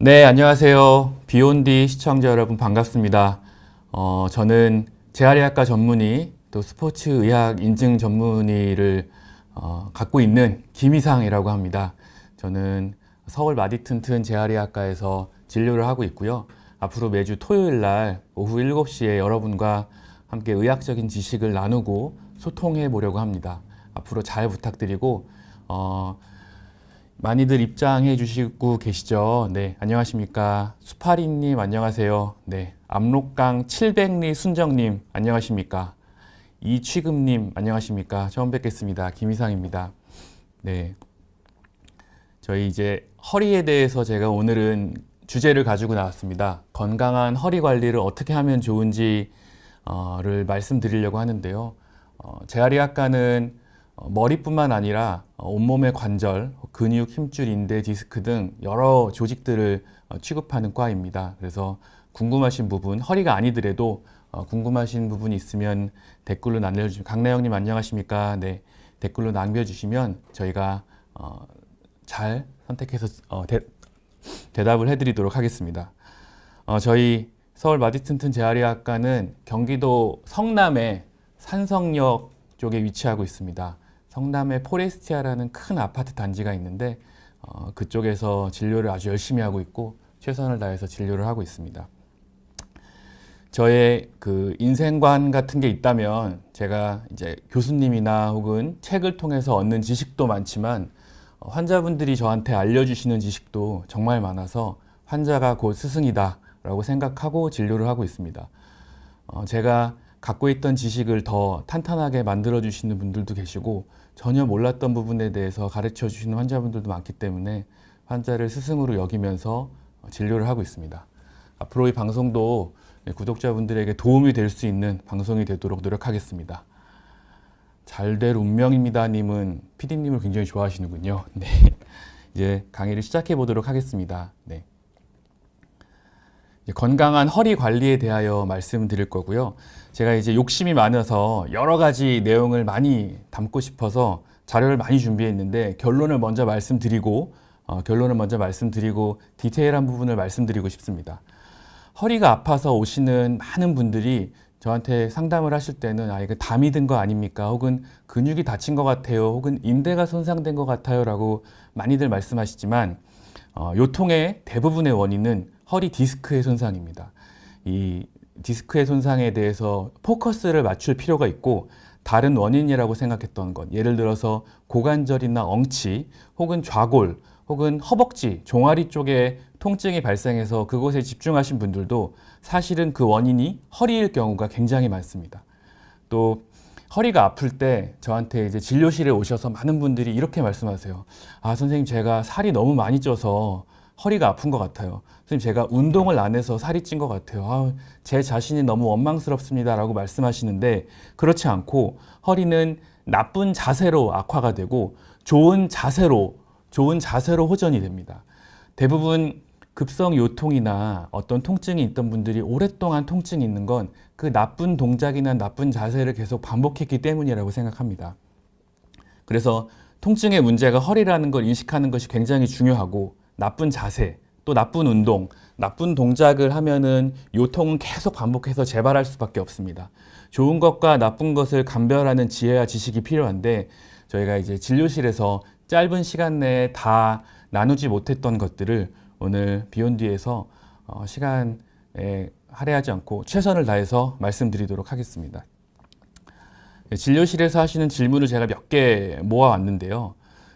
네, 안녕하세요. 비욘디 시청자 여러분 반갑습니다. 저는 재활의학과 전문의 또 스포츠의학 인증 전문의를 갖고 있는 김희상이라고 합니다. 저는 서울 마디튼튼 재활의학과에서 진료를 하고 있고요. 앞으로 매주 토요일 날 오후 7시에 여러분과 함께 의학적인 지식을 나누고 소통해 보려고 합니다. 앞으로 잘 부탁드리고 많이들 입장해 주시고 계시죠? 네, 안녕하십니까. 수파리님 안녕하세요. 네, 압록강 700리 순정님 안녕하십니까. 이취금님 안녕하십니까. 처음 뵙겠습니다. 김희상입니다. 네, 저희 이제 허리에 대해서 제가 오늘은 주제를 가지고 나왔습니다. 건강한 허리 관리를 어떻게 하면 좋은지를 말씀드리려고 하는데요. 재활의학과는 머리뿐만 아니라 온몸의 관절, 근육, 힘줄, 인대, 디스크 등 여러 조직들을 취급하는 과입니다. 그래서 궁금하신 부분, 허리가 아니더라도 궁금하신 부분이 있으면 댓글로 남겨주시면, 강나영님 안녕하십니까? 네, 댓글로 남겨주시면 저희가 잘 선택해서 대답을 해드리도록 하겠습니다. 저희 서울 마디튼튼 재활의학과는 경기도 성남의 산성역 쪽에 위치하고 있습니다. 성남의 포레스티아라는 큰 아파트 단지가 있는데 그쪽에서 진료를 아주 열심히 하고 있고 최선을 다해서 진료를 하고 있습니다. 저의 그 인생관 같은 게 있다면 제가 이제 교수님이나 혹은 책을 통해서 얻는 지식도 많지만 환자분들이 저한테 알려주시는 지식도 정말 많아서 환자가 곧 스승이다 라고 생각하고 진료를 하고 있습니다. 제가 갖고 있던 지식을 더 탄탄하게 만들어 주시는 분들도 계시고 전혀 몰랐던 부분에 대해서 가르쳐 주시는 환자분들도 많기 때문에 환자를 스승으로 여기면서 진료를 하고 있습니다. 앞으로 이 방송도 구독자분들에게 도움이 될 수 있는 방송이 되도록 노력하겠습니다. 잘될 운명입니다 님은 PD님을 굉장히 좋아하시는군요. 네, 이제 강의를 시작해 보도록 하겠습니다. 네. 건강한 허리 관리에 대하여 말씀드릴 거고요. 제가 이제 욕심이 많아서 여러 가지 내용을 많이 담고 싶어서 자료를 많이 준비했는데 결론을 먼저 말씀드리고 디테일한 부분을 말씀드리고 싶습니다. 허리가 아파서 오시는 많은 분들이 저한테 상담을 하실 때는 이거 담이 든 거 아닙니까? 혹은 근육이 다친 것 같아요. 혹은 인대가 손상된 것 같아요. 라고 많이들 말씀하시지만 요통의 대부분의 원인은 허리 디스크의 손상입니다. 이 디스크의 손상에 대해서 포커스를 맞출 필요가 있고 다른 원인이라고 생각했던 것, 예를 들어서 고관절이나 엉치 혹은 좌골 혹은 허벅지, 종아리 쪽에 통증이 발생해서 그곳에 집중하신 분들도 사실은 그 원인이 허리일 경우가 굉장히 많습니다. 또 허리가 아플 때 저한테 이제 진료실에 오셔서 많은 분들이 이렇게 말씀하세요. 선생님 제가 살이 너무 많이 쪄서 허리가 아픈 것 같아요. 선생님 제가 운동을 안 해서 살이 찐 것 같아요. 제 자신이 너무 원망스럽습니다 라고 말씀하시는데 그렇지 않고 허리는 나쁜 자세로 악화가 되고 좋은 자세로 호전이 됩니다. 대부분 급성 요통이나 어떤 통증이 있던 분들이 오랫동안 통증이 있는 건 그 나쁜 동작이나 나쁜 자세를 계속 반복했기 때문이라고 생각합니다. 그래서 통증의 문제가 허리라는 걸 인식하는 것이 굉장히 중요하고 나쁜 자세, 또 나쁜 운동, 나쁜 동작을 하면은 요통은 계속 반복해서 재발할 수밖에 없습니다. 좋은 것과 나쁜 것을 감별하는 지혜와 지식이 필요한데 저희가 이제 진료실에서 짧은 시간 내에 다 나누지 못했던 것들을 오늘 비욘디에서 시간에 할애하지 않고 최선을 다해서 말씀드리도록 하겠습니다. 진료실에서 하시는 질문을 제가 몇 개 모아왔는데요.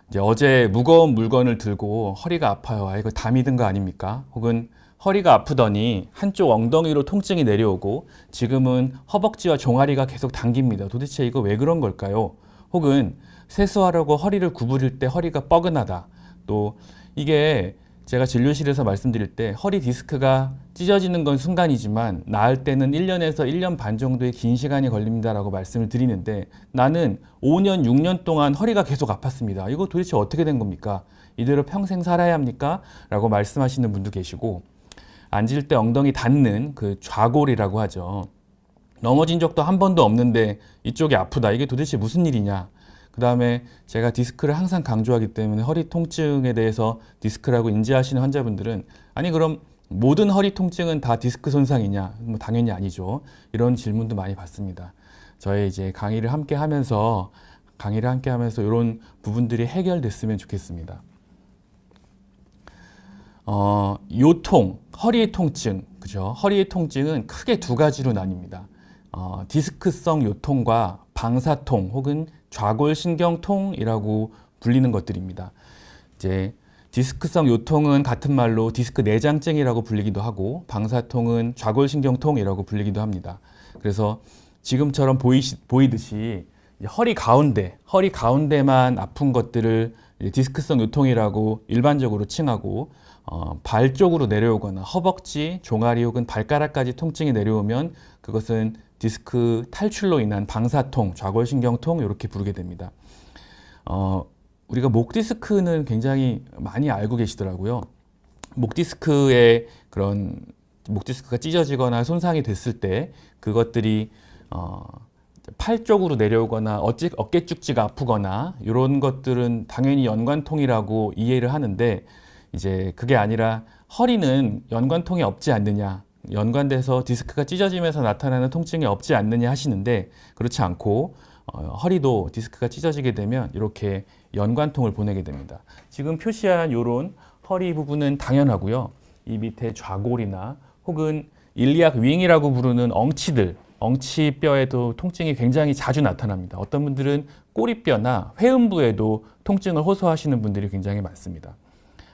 이제 어제 무거운 물건을 들고 허리가 아파요. 이거 담이 든 거 아닙니까? 혹은 허리가 아프더니 한쪽 엉덩이로 통증이 내려오고 지금은 허벅지와 종아리가 계속 당깁니다. 도대체 이거 왜 그런 걸까요? 혹은 세수하려고 허리를 구부릴 때 허리가 뻐근하다. 또 이게 제가 진료실에서 말씀드릴 때 허리 디스크가 찢어지는 건 순간이지만 나을 때는 1년에서 1년 반 정도의 긴 시간이 걸립니다라고 말씀을 드리는데 나는 5년, 6년 동안 허리가 계속 아팠습니다. 이거 도대체 어떻게 된 겁니까? 이대로 평생 살아야 합니까? 라고 말씀하시는 분도 계시고 앉을 때 엉덩이 닿는 그 좌골이라고 하죠. 넘어진 적도 한 번도 없는데 이쪽이 아프다. 이게 도대체 무슨 일이냐? 그 다음에 제가 디스크를 항상 강조하기 때문에 허리 통증에 대해서 디스크라고 인지하시는 환자분들은 아니 그럼 모든 허리 통증은 다 디스크 손상이냐? 뭐 당연히 아니죠. 이런 질문도 많이 받습니다. 저의 이제 강의를 함께 하면서 이런 부분들이 해결됐으면 좋겠습니다. 요통, 허리의 통증, 그죠? 허리의 통증은 크게 두 가지로 나뉩니다. 디스크성 요통과 방사통 혹은 좌골신경통이라고 불리는 것들입니다. 이제 디스크성 요통은 같은 말로 디스크 내장증이라고 불리기도 하고 방사통은 좌골신경통이라고 불리기도 합니다. 그래서 지금처럼 보이듯이 허리 가운데만 아픈 것들을 디스크성 요통이라고 일반적으로 칭하고 발 쪽으로 내려오거나 허벅지, 종아리 혹은 발가락까지 통증이 내려오면 그것은 디스크 탈출로 인한 방사통, 좌골신경통 이렇게 부르게 됩니다. 우리가 목 디스크는 굉장히 많이 알고 계시더라고요. 목 디스크가 찢어지거나 손상이 됐을 때 그것들이 팔 쪽으로 내려오거나 어깨 쭉지가 아프거나 이런 것들은 당연히 연관통이라고 이해를 하는데 이제 그게 아니라 허리는 연관통이 없지 않느냐, 연관돼서 디스크가 찢어지면서 나타나는 통증이 없지 않느냐 하시는데 그렇지 않고 허리도 디스크가 찢어지게 되면 이렇게 연관통을 보내게 됩니다. 지금 표시한 이런 허리 부분은 당연하고요. 이 밑에 좌골이나 혹은 일리악 윙이라고 부르는 엉치뼈에도 통증이 굉장히 자주 나타납니다. 어떤 분들은 꼬리뼈나 회음부에도 통증을 호소하시는 분들이 굉장히 많습니다.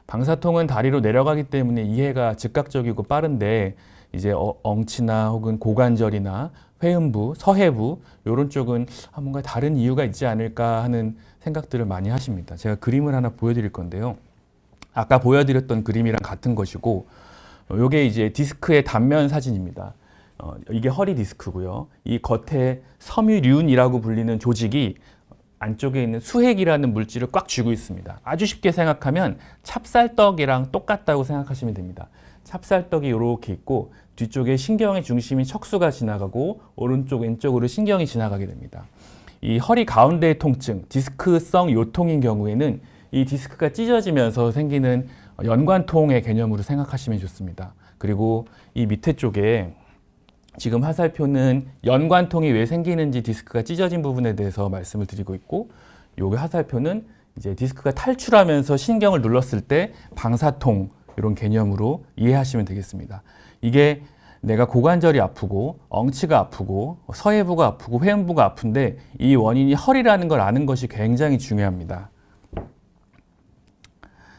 방사통은 다리로 내려가기 때문에 이해가 즉각적이고 빠른데 이제 엉치나 혹은 고관절이나 회음부, 서해부 이런 쪽은 뭔가 다른 이유가 있지 않을까 하는 생각들을 많이 하십니다. 제가 그림을 하나 보여드릴 건데요. 아까 보여드렸던 그림이랑 같은 것이고 이게 이제 디스크의 단면 사진입니다. 이게 허리 디스크고요. 이 겉에 섬유륜이라고 불리는 조직이 안쪽에 있는 수핵이라는 물질을 꽉 쥐고 있습니다. 아주 쉽게 생각하면 찹쌀떡이랑 똑같다고 생각하시면 됩니다. 찹쌀떡이 이렇게 있고 뒤쪽에 신경의 중심인 척수가 지나가고 오른쪽 왼쪽으로 신경이 지나가게 됩니다. 이 허리 가운데의 통증, 디스크성 요통인 경우에는 이 디스크가 찢어지면서 생기는 연관통의 개념으로 생각하시면 좋습니다. 그리고 이 밑에 쪽에 지금 화살표는 연관통이 왜 생기는지 디스크가 찢어진 부분에 대해서 말씀을 드리고 있고 여기 화살표는 이제 디스크가 탈출하면서 신경을 눌렀을 때 방사통 이런 개념으로 이해하시면 되겠습니다. 이게 내가 고관절이 아프고 엉치가 아프고 서해부가 아프고 회음부가 아픈데 이 원인이 허리라는 걸 아는 것이 굉장히 중요합니다.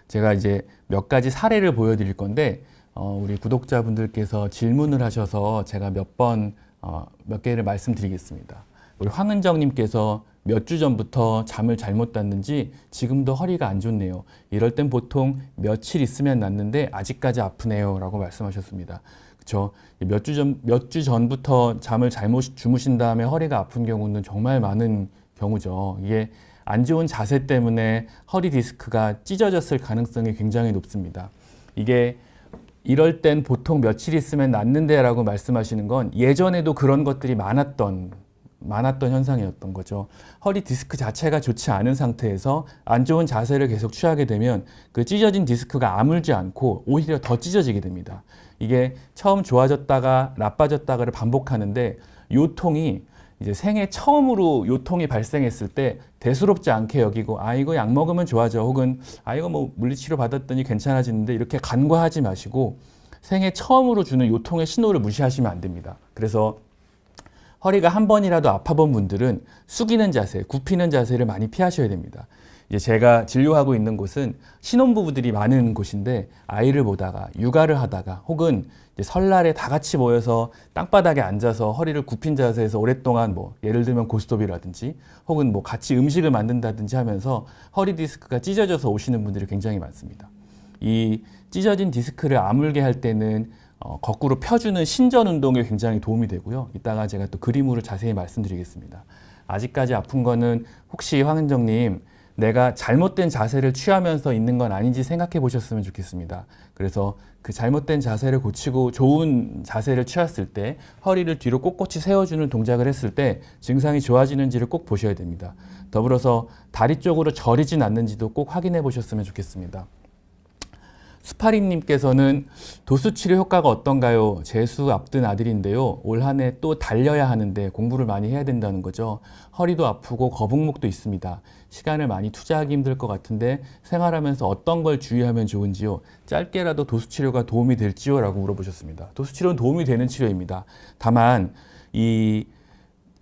제가 이제 몇 가지 사례를 보여드릴 건데 우리 구독자분들께서 질문을 하셔서 제가 몇 개를 말씀드리겠습니다. 우리 황은정님께서 몇 주 전부터 잠을 잘못 잤는지 지금도 허리가 안 좋네요. 이럴 땐 보통 며칠 있으면 낫는데 아직까지 아프네요 라고 말씀하셨습니다. 그렇죠? 몇 주 전부터 잠을 잘못 주무신 다음에 허리가 아픈 경우는 정말 많은 경우죠. 이게 안 좋은 자세 때문에 허리 디스크가 찢어졌을 가능성이 굉장히 높습니다. 이게 이럴 땐 보통 며칠 있으면 낫는데 라고 말씀하시는 건 예전에도 그런 것들이 많았던 현상이었던 거죠. 허리 디스크 자체가 좋지 않은 상태에서 안 좋은 자세를 계속 취하게 되면 그 찢어진 디스크가 아물지 않고 오히려 더 찢어지게 됩니다. 이게 처음 좋아졌다가 나빠졌다가를 반복하는데 요통이 이제 생애 처음으로 요통이 발생했을 때 대수롭지 않게 여기고 이거 약 먹으면 좋아져 혹은 이거 뭐 물리치료 받았더니 괜찮아지는데 이렇게 간과하지 마시고 생애 처음으로 주는 요통의 신호를 무시하시면 안 됩니다. 그래서 허리가 한 번이라도 아파본 분들은 숙이는 자세, 굽히는 자세를 많이 피하셔야 됩니다. 이제 제가 진료하고 있는 곳은 신혼부부들이 많은 곳인데 아이를 보다가 육아를 하다가 혹은 이제 설날에 다 같이 모여서 땅바닥에 앉아서 허리를 굽힌 자세에서 오랫동안 예를 들면 고스톱이라든지 혹은 같이 음식을 만든다든지 하면서 허리 디스크가 찢어져서 오시는 분들이 굉장히 많습니다. 이 찢어진 디스크를 아물게 할 때는 거꾸로 펴주는 신전 운동이 굉장히 도움이 되고요. 이따가 제가 또 그림으로 자세히 말씀드리겠습니다. 아직까지 아픈 거는 혹시 황은정님 내가 잘못된 자세를 취하면서 있는 건 아닌지 생각해 보셨으면 좋겠습니다. 그래서 그 잘못된 자세를 고치고 좋은 자세를 취했을 때 허리를 뒤로 꼿꼿이 세워주는 동작을 했을 때 증상이 좋아지는지를 꼭 보셔야 됩니다. 더불어서 다리 쪽으로 저리진 않는지도 꼭 확인해 보셨으면 좋겠습니다. 스파링님께서는 도수 치료 효과가 어떤가요? 재수 앞둔 아들인데요. 올 한 해 또 달려야 하는데 공부를 많이 해야 된다는 거죠. 허리도 아프고 거북목도 있습니다. 시간을 많이 투자하기 힘들 것 같은데 생활하면서 어떤 걸 주의하면 좋은지요? 짧게라도 도수 치료가 도움이 될지요? 라고 물어보셨습니다. 도수 치료는 도움이 되는 치료입니다. 다만 이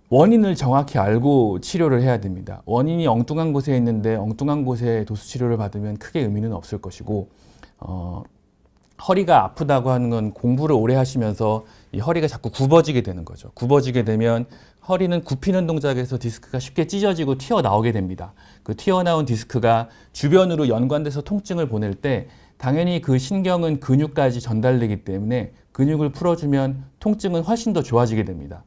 원인을 정확히 알고 치료를 해야 됩니다. 원인이 엉뚱한 곳에 있는데 엉뚱한 곳에 도수 치료를 받으면 크게 의미는 없을 것이고 허리가 아프다고 하는 건 공부를 오래 하시면서 이 허리가 자꾸 굽어지게 되는 거죠. 굽어지게 되면 허리는 굽히는 동작에서 디스크가 쉽게 찢어지고 튀어나오게 됩니다. 그 튀어나온 디스크가 주변으로 연관돼서 통증을 보낼 때 당연히 그 신경은 근육까지 전달되기 때문에 근육을 풀어주면 통증은 훨씬 더 좋아지게 됩니다.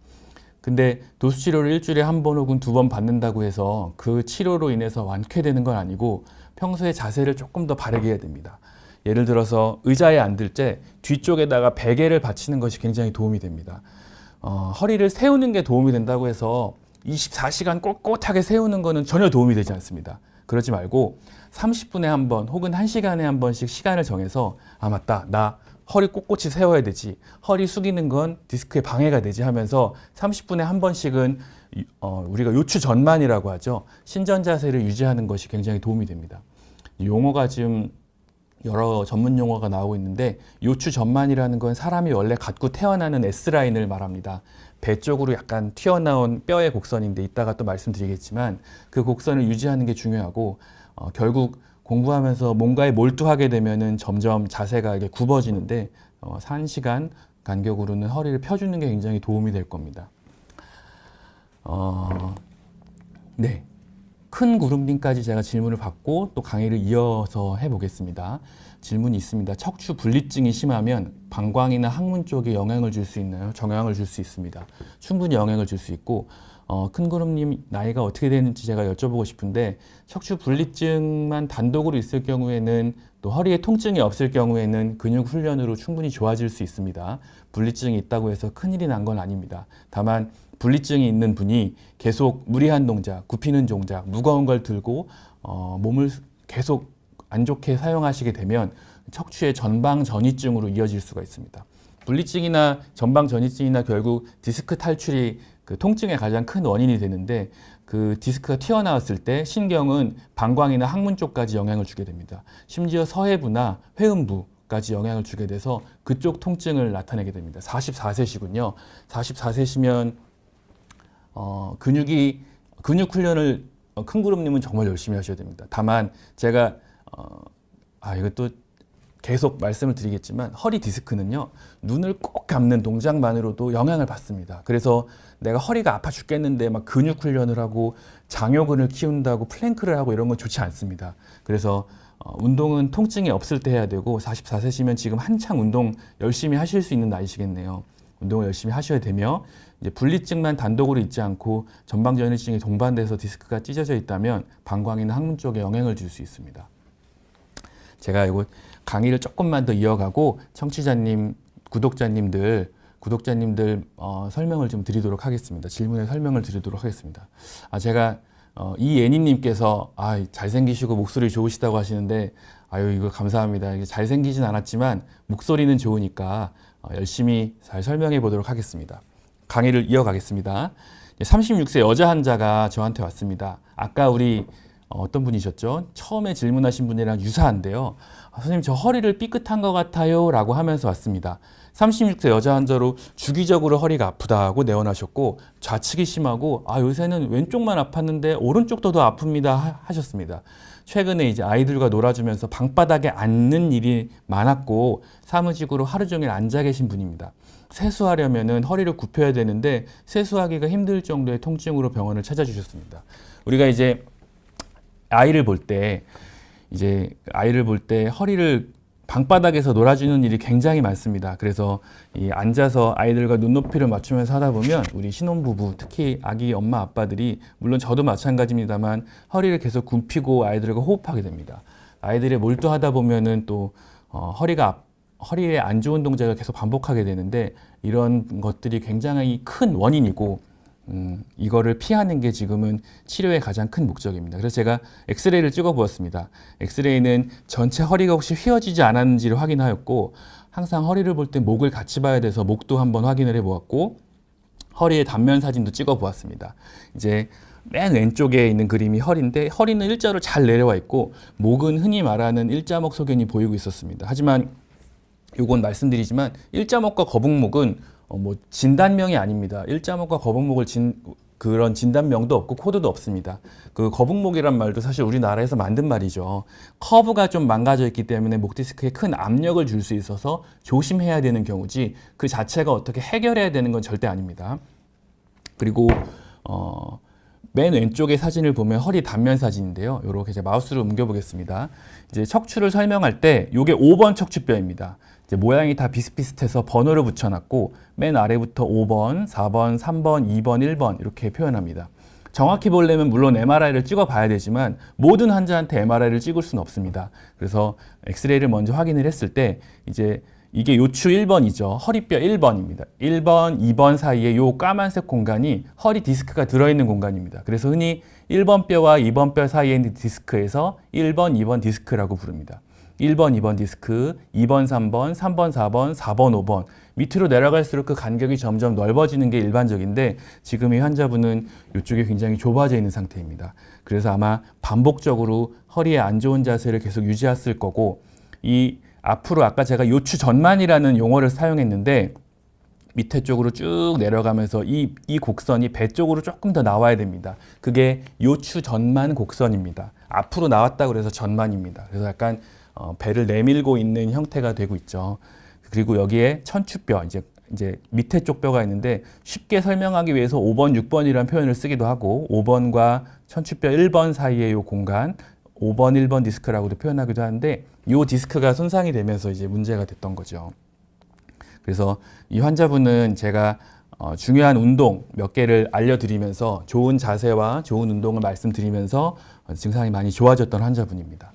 근데 도수 치료를 일주일에 한 번 혹은 두 번 받는다고 해서 그 치료로 인해서 완쾌되는 건 아니고 평소에 자세를 조금 더 바르게 해야 됩니다. 예를 들어서 의자에 앉을 때 뒤쪽에다가 베개를 받치는 것이 굉장히 도움이 됩니다. 허리를 세우는 게 도움이 된다고 해서 24시간 꼿꼿하게 세우는 것은 전혀 도움이 되지 않습니다. 그러지 말고 30분에 한 번 혹은 1시간에 한 번씩 시간을 정해서 아 맞다 나 허리 꼿꼿이 세워야 되지 허리 숙이는 건 디스크에 방해가 되지 하면서 30분에 한 번씩은 우리가 요추 전만이라고 하죠. 신전 자세를 유지하는 것이 굉장히 도움이 됩니다. 용어가 지금 여러 전문 용어가 나오고 있는데 요추 전만이라는 건 사람이 원래 갖고 태어나는 S라인을 말합니다. 배 쪽으로 약간 튀어나온 뼈의 곡선인데 이따가 또 말씀드리겠지만 그 곡선을 유지하는 게 중요하고 결국 공부하면서 뭔가에 몰두하게 되면은 점점 자세가 이게 굽어지는데 1시간 간격으로는 허리를 펴주는 게 굉장히 도움이 될 겁니다. 네. 큰 구름님까지 제가 질문을 받고 또 강의를 이어서 해보겠습니다. 질문이 있습니다. 척추 분리증이 심하면 방광이나 항문 쪽에 영향을 줄 수 있나요? 영향을 줄 수 있습니다. 충분히 영향을 줄 수 있고 큰 구름님 나이가 어떻게 되는지 제가 여쭤보고 싶은데 척추 분리증만 단독으로 있을 경우에는 또 허리에 통증이 없을 경우에는 근육 훈련으로 충분히 좋아질 수 있습니다. 분리증이 있다고 해서 큰일이 난 건 아닙니다. 다만 분리증이 있는 분이 계속 무리한 동작, 굽히는 동작, 무거운 걸 들고 몸을 계속 안 좋게 사용하시게 되면 척추의 전방전이증으로 이어질 수가 있습니다. 분리증이나 전방전이증이나 결국 디스크 탈출이 그 통증의 가장 큰 원인이 되는데 그 디스크가 튀어나왔을 때 신경은 방광이나 항문 쪽까지 영향을 주게 됩니다. 심지어 서해부나 회음부까지 영향을 주게 돼서 그쪽 통증을 나타내게 됩니다. 44세시군요. 44세시면 근육 훈련을 큰 그룹님은 정말 열심히 하셔야 됩니다. 다만 제가 이것도 계속 말씀을 드리겠지만 허리 디스크는요 눈을 꼭 감는 동작만으로도 영향을 받습니다. 그래서 내가 허리가 아파 죽겠는데 막 근육 훈련을 하고 장요근을 키운다고 플랭크를 하고 이런 건 좋지 않습니다. 그래서 운동은 통증이 없을 때 해야 되고 44세시면 지금 한창 운동 열심히 하실 수 있는 나이시겠네요. 운동을 열심히 하셔야 되며 이제 분리증만 단독으로 있지 않고 전방전이증이 동반돼서 디스크가 찢어져 있다면 방광이나 항문 쪽에 영향을 줄 수 있습니다. 제가 이거 강의를 조금만 더 이어가고 청취자님, 구독자님들 설명을 좀 드리도록 하겠습니다. 질문에 설명을 드리도록 하겠습니다. 제가 이예니님께서 잘생기시고 목소리 좋으시다고 하시는데 이거 감사합니다. 이게 잘생기진 않았지만 목소리는 좋으니까 열심히 잘 설명해 보도록 하겠습니다. 강의를 이어가겠습니다. 36세 여자 환자가 저한테 왔습니다. 아까 우리 어떤 분이셨죠? 처음에 질문하신 분이랑 유사한데요. 선생님 저 허리를 삐끗한 것 같아요 라고 하면서 왔습니다. 36세 여자 환자로 주기적으로 허리가 아프다고 내원하셨고 좌측이 심하고 요새는 왼쪽만 아팠는데 오른쪽도 더 아픕니다 하셨습니다. 최근에 이제 아이들과 놀아주면서 방바닥에 앉는 일이 많았고 사무직으로 하루 종일 앉아 계신 분입니다. 세수하려면은 허리를 굽혀야 되는데 세수하기가 힘들 정도의 통증으로 병원을 찾아주셨습니다. 우리가 이제 아이를 볼 때 허리를 방바닥에서 놀아주는 일이 굉장히 많습니다. 그래서 이 앉아서 아이들과 눈높이를 맞추면서 하다 보면 우리 신혼부부, 특히 아기 엄마 아빠들이, 물론 저도 마찬가지입니다만, 허리를 계속 굽히고 아이들과 호흡하게 됩니다. 아이들이 몰두하다 보면은 또 허리에 안 좋은 동작을 계속 반복하게 되는데, 이런 것들이 굉장히 큰 원인이고, 이거를 피하는 게 지금은 치료의 가장 큰 목적입니다. 그래서 제가 엑스레이를 찍어 보았습니다. 엑스레이는 전체 허리가 혹시 휘어지지 않았는지를 확인하였고, 항상 허리를 볼 때 목을 같이 봐야 돼서 목도 한번 확인을 해 보았고, 허리의 단면 사진도 찍어 보았습니다. 이제 맨 왼쪽에 있는 그림이 허리인데, 허리는 일자로 잘 내려와 있고 목은 흔히 말하는 일자목 소견이 보이고 있었습니다. 하지만 요건 말씀드리지만, 일자목과 거북목은 뭐 진단명이 아닙니다. 일자목과 거북목을 그런 진단명도 없고 코드도 없습니다. 그 거북목이란 말도 사실 우리나라에서 만든 말이죠. 커브가 좀 망가져 있기 때문에 목 디스크에 큰 압력을 줄 수 있어서 조심해야 되는 경우지, 그 자체가 어떻게 해결해야 되는 건 절대 아닙니다. 그리고 맨 왼쪽의 사진을 보면 허리 단면 사진인데요. 이렇게 이제 마우스를 옮겨 보겠습니다. 이제 척추를 설명할 때 이게 5번 척추뼈입니다. 이제 모양이 다 비슷비슷해서 번호를 붙여놨고, 맨 아래부터 5번, 4번, 3번, 2번, 1번 이렇게 표현합니다. 정확히 보려면 물론 MRI를 찍어 봐야 되지만 모든 환자한테 MRI를 찍을 수는 없습니다. 그래서 엑스레이를 먼저 확인을 했을 때, 이제 이게 요추 1번이죠. 허리뼈 1번입니다. 1번, 2번 사이에 요 까만색 공간이 허리 디스크가 들어있는 공간입니다. 그래서 흔히 1번 뼈와 2번 뼈 사이에 있는 디스크에서 1번, 2번 디스크라고 부릅니다. 1번, 2번 디스크, 2번, 3번, 3번, 4번, 4번, 5번. 밑으로 내려갈수록 그 간격이 점점 넓어지는 게 일반적인데, 지금 이 환자분은 이쪽이 굉장히 좁아져 있는 상태입니다. 그래서 아마 반복적으로 허리에 안 좋은 자세를 계속 유지했을 거고, 이 앞으로 아까 제가 요추 전만이라는 용어를 사용했는데, 밑에 쪽으로 쭉 내려가면서 이 곡선이 배 쪽으로 조금 더 나와야 됩니다. 그게 요추 전만 곡선입니다. 앞으로 나왔다 그래서 전만입니다. 그래서 약간 배를 내밀고 있는 형태가 되고 있죠. 그리고 여기에 천추뼈, 이제 밑에 쪽 뼈가 있는데, 쉽게 설명하기 위해서 5번, 6번이라는 표현을 쓰기도 하고, 5번과 천추뼈 1번 사이의 이 공간, 5번, 1번 디스크라고도 표현하기도 하는데, 이 디스크가 손상이 되면서 이제 문제가 됐던 거죠. 그래서 이 환자분은 제가 중요한 운동 몇 개를 알려드리면서, 좋은 자세와 좋은 운동을 말씀드리면서 증상이 많이 좋아졌던 환자분입니다.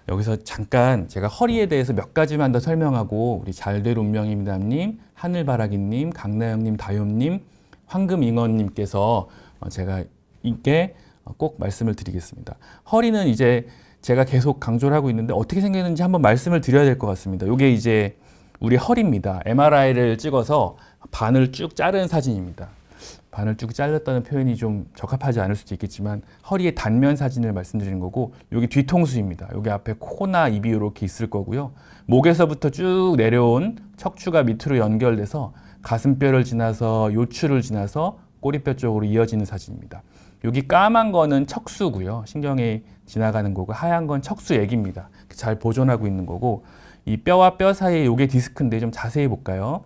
여기서 잠깐 제가 허리에 대해서 몇 가지만 더 설명하고, 우리 잘될 운명입니다님, 하늘바라기님, 강나영님, 다효님, 황금잉어님께서 제가 이게 꼭 말씀을 드리겠습니다. 허리는 이제 제가 계속 강조를 하고 있는데, 어떻게 생겼는지 한번 말씀을 드려야 될 것 같습니다. 이게 이제 우리 허리입니다. MRI를 찍어서 반을 쭉 자른 사진입니다. 반을 쭉 잘랐다는 표현이 좀 적합하지 않을 수도 있겠지만, 허리의 단면 사진을 말씀드리는 거고, 여기 뒤통수입니다. 여기 앞에 코나 입이 이렇게 있을 거고요. 목에서부터 쭉 내려온 척추가 밑으로 연결돼서 가슴뼈를 지나서 요추를 지나서 꼬리뼈 쪽으로 이어지는 사진입니다. 여기 까만 거는 척수고요. 신경이 지나가는 거고, 하얀 건 척수액입니다. 잘 보존하고 있는 거고, 이 뼈와 뼈 사이에 요게 디스크인데 좀 자세히 볼까요?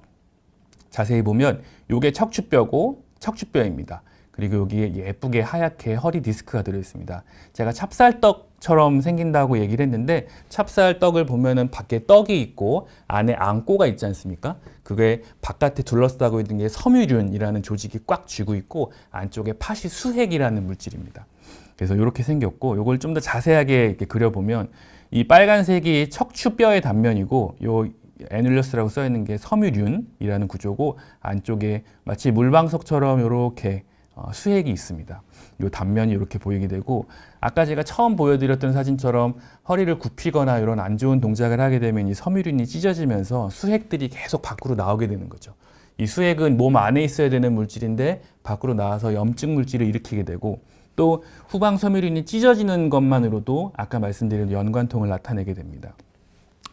자세히 보면 요게 척추뼈고 척추뼈입니다. 그리고 여기에 예쁘게 하얗게 허리 디스크가 들어있습니다. 제가 찹쌀떡처럼 생긴다고 얘기를 했는데, 찹쌀떡을 보면은 밖에 떡이 있고 안에 앙꼬가 있지 않습니까? 그게 바깥에 둘러싸고 있는 게 섬유륜이라는 조직이 꽉 쥐고 있고, 안쪽에 팥이 수핵이라는 물질입니다. 그래서 이렇게 생겼고, 요걸 좀 더 자세하게 이렇게 그려보면, 이 빨간색이 척추뼈의 단면이고, 요 애눌러스라고 써 있는 게 섬유륜이라는 구조고, 안쪽에 마치 물방석처럼 이렇게 수액이 있습니다. 이 단면이 이렇게 보이게 되고, 아까 제가 처음 보여드렸던 사진처럼 허리를 굽히거나 이런 안 좋은 동작을 하게 되면 이 섬유륜이 찢어지면서 수액들이 계속 밖으로 나오게 되는 거죠. 이 수액은 몸 안에 있어야 되는 물질인데 밖으로 나와서 염증 물질을 일으키게 되고, 또 후방 섬유륜이 찢어지는 것만으로도 아까 말씀드린 연관통을 나타내게 됩니다.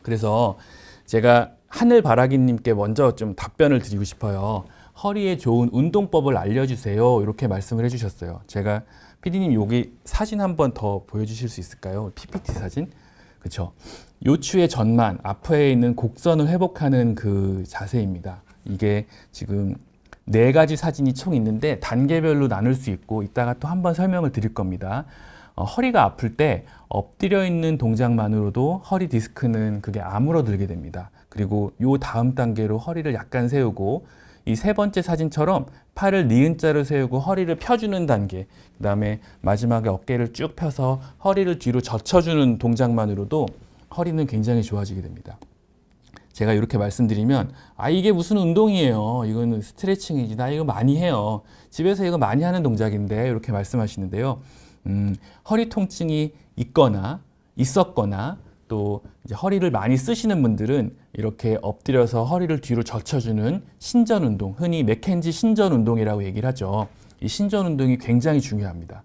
그래서 제가 하늘바라기님께 먼저 좀 답변을 드리고 싶어요. 허리에 좋은 운동법을 알려주세요. 이렇게 말씀을 해주셨어요. 제가 PD님 여기 사진 한번 더 보여주실 수 있을까요? PPT 사진. 그렇죠. 요추의 전만, 앞에 있는 곡선을 회복하는 그 자세입니다. 이게 지금 4가지 사진이 총 있는데 단계별로 나눌 수 있고, 이따가 또 한번 설명을 드릴 겁니다. 허리가 아플 때 엎드려 있는 동작만으로도 허리 디스크는 그게 아물어들게 됩니다. 그리고 요 다음 단계로 허리를 약간 세우고 이 세 번째 사진처럼 팔을 니은자로 세우고 허리를 펴주는 단계, 그 다음에 마지막에 어깨를 쭉 펴서 허리를 뒤로 젖혀주는 동작만으로도 허리는 굉장히 좋아지게 됩니다. 제가 이렇게 말씀드리면 이게 무슨 운동이에요. 이거는 스트레칭이지. 나 이거 많이 해요. 집에서 이거 많이 하는 동작인데 이렇게 말씀하시는데요. 허리 통증이 있었거나 또 이제 허리를 많이 쓰시는 분들은 이렇게 엎드려서 허리를 뒤로 젖혀주는 신전 운동, 흔히 맥켄지 신전 운동이라고 얘기를 하죠. 이 신전 운동이 굉장히 중요합니다.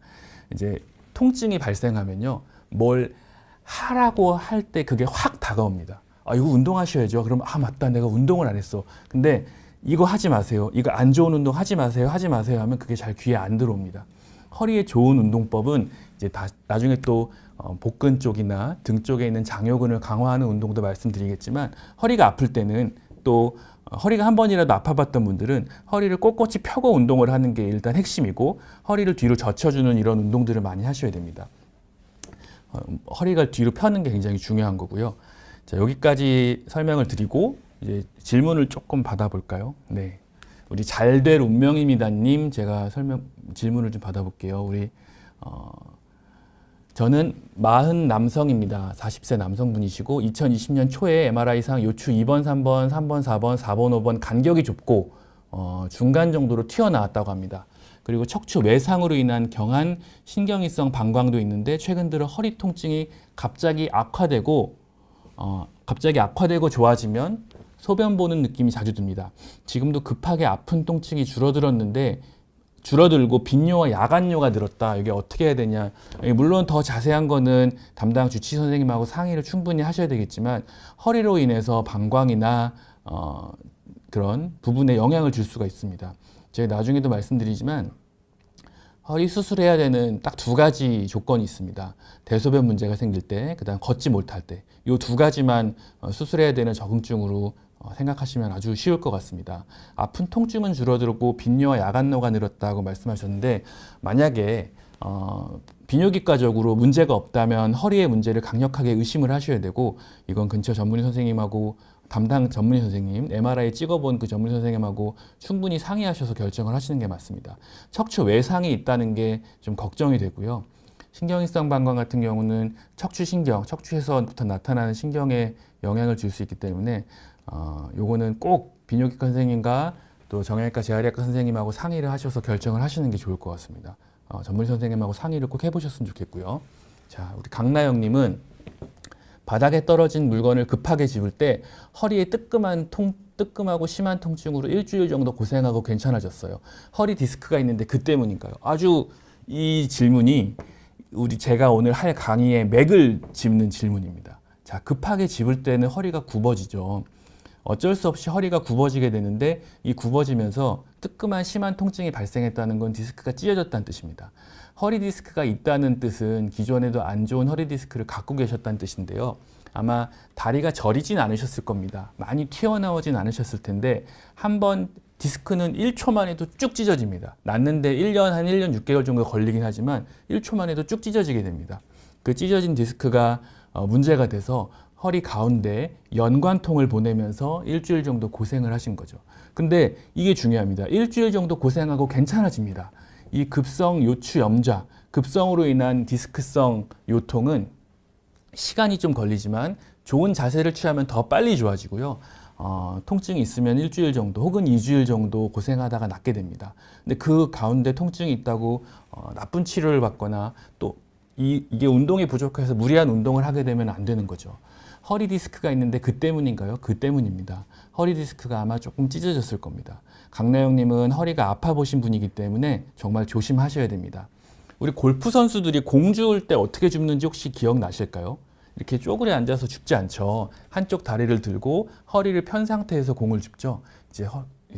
이제 통증이 발생하면요, 뭘 하라고 할 때 그게 확 다가옵니다. 이거 운동하셔야죠. 그럼 맞다, 내가 운동을 안 했어. 근데 이거 하지 마세요. 이거 안 좋은 운동 하지 마세요. 하지 마세요 하면 그게 잘 귀에 안 들어옵니다. 허리에 좋은 운동법은 이제 나중에 또 복근 쪽이나 등 쪽에 있는 장요근을 강화하는 운동도 말씀드리겠지만, 허리가 아플 때는 또 허리가 한 번이라도 아파봤던 분들은 허리를 꼿꼿이 펴고 운동을 하는 게 일단 핵심이고, 허리를 뒤로 젖혀주는 이런 운동들을 많이 하셔야 됩니다. 허리가 뒤로 펴는 게 굉장히 중요한 거고요. 자, 여기까지 설명을 드리고 이제 질문을 조금 받아볼까요? 네, 우리 잘될 운명입니다님, 제가 질문을 좀 받아볼게요. 저는 40 남성입니다. 40세 남성분이시고 2020년 초에 MRI상 요추 2번, 3번, 3번, 4번, 4번, 5번 간격이 좁고 중간 정도로 튀어나왔다고 합니다. 그리고 척추 외상으로 인한 경한 신경이성 방광도 있는데 최근 들어 허리 통증이 갑자기 악화되고 좋아지면 소변 보는 느낌이 자주 듭니다. 지금도 급하게 아픈 통증이 줄어들고 빈뇨와 야간뇨가 늘었다. 이게 어떻게 해야 되냐. 물론 더 자세한 거는 담당 주치 선생님하고 상의를 충분히 하셔야 되겠지만, 허리로 인해서 방광이나 그런 부분에 영향을 줄 수가 있습니다. 제가 나중에도 말씀드리지만 허리 수술해야 되는 딱 2가지 조건이 있습니다. 대소변 문제가 생길 때, 그다음 걷지 못할 때. 이 2가지만 수술해야 되는 적응증으로 생각하시면 아주 쉬울 것 같습니다. 아픈 통증은 줄어들고 빈뇨와 야간뇨가 늘었다고 말씀하셨는데, 만약에 비뇨기과적으로 문제가 없다면 허리의 문제를 강력하게 의심을 하셔야 되고, 이건 근처 전문의 선생님하고 담당 전문의 선생님, MRI 찍어본 그 전문의 선생님하고 충분히 상의하셔서 결정을 하시는 게 맞습니다. 척추 외상이 있다는 게 좀 걱정이 되고요. 신경이성 방광 같은 경우는 척추에서부터 나타나는 신경에 영향을 줄 수 있기 때문에 요거는 꼭 비뇨기과 선생님과 또 정형외과 재활의학과 선생님하고 상의를 하셔서 결정을 하시는 게 좋을 것 같습니다. 전문의 선생님하고 상의를 꼭 해보셨으면 좋겠고요. 자, 우리 강나영님은 바닥에 떨어진 물건을 급하게 집을 때 허리에 뜨끔하고 심한 통증으로 일주일 정도 고생하고 괜찮아졌어요. 허리 디스크가 있는데 그 때문인가요? 아주 이 질문이 제가 오늘 할 강의의 맥을 짚는 질문입니다. 자, 급하게 집을 때는 허리가 굽어지죠. 어쩔 수 없이 허리가 굽어지게 되는데, 이 굽어지면서 뜨끔한 심한 통증이 발생했다는 건 디스크가 찢어졌다는 뜻입니다. 허리 디스크가 있다는 뜻은 기존에도 안 좋은 허리 디스크를 갖고 계셨다는 뜻인데요. 아마 다리가 저리진 않으셨을 겁니다. 많이 튀어나오진 않으셨을 텐데, 한번 디스크는 1초만 해도 쭉 찢어집니다. 낫는데 1년 6개월 정도 걸리긴 하지만 1초만 해도 쭉 찢어지게 됩니다. 그 찢어진 디스크가 문제가 돼서 허리 가운데 연관통을 보내면서 일주일 정도 고생을 하신 거죠. 근데 이게 중요합니다. 일주일 정도 고생하고 괜찮아집니다. 이 급성 요추 염좌, 급성으로 인한 디스크성 요통은 시간이 좀 걸리지만 좋은 자세를 취하면 더 빨리 좋아지고요. 통증이 있으면 일주일 정도 혹은 2주일 정도 고생하다가 낫게 됩니다. 근데 그 가운데 통증이 있다고 나쁜 치료를 받거나 또 이게 운동이 부족해서 무리한 운동을 하게 되면 안 되는 거죠. 허리 디스크가 있는데 그 때문인가요? 그 때문입니다. 허리 디스크가 아마 조금 찢어졌을 겁니다. 강나영님은 허리가 아파 보신 분이기 때문에 정말 조심하셔야 됩니다. 우리 골프 선수들이 공 주울 때 어떻게 줍는지 혹시 기억나실까요? 이렇게 쪼그려 앉아서 줍지 않죠. 한쪽 다리를 들고 허리를 편 상태에서 공을 줍죠. 이제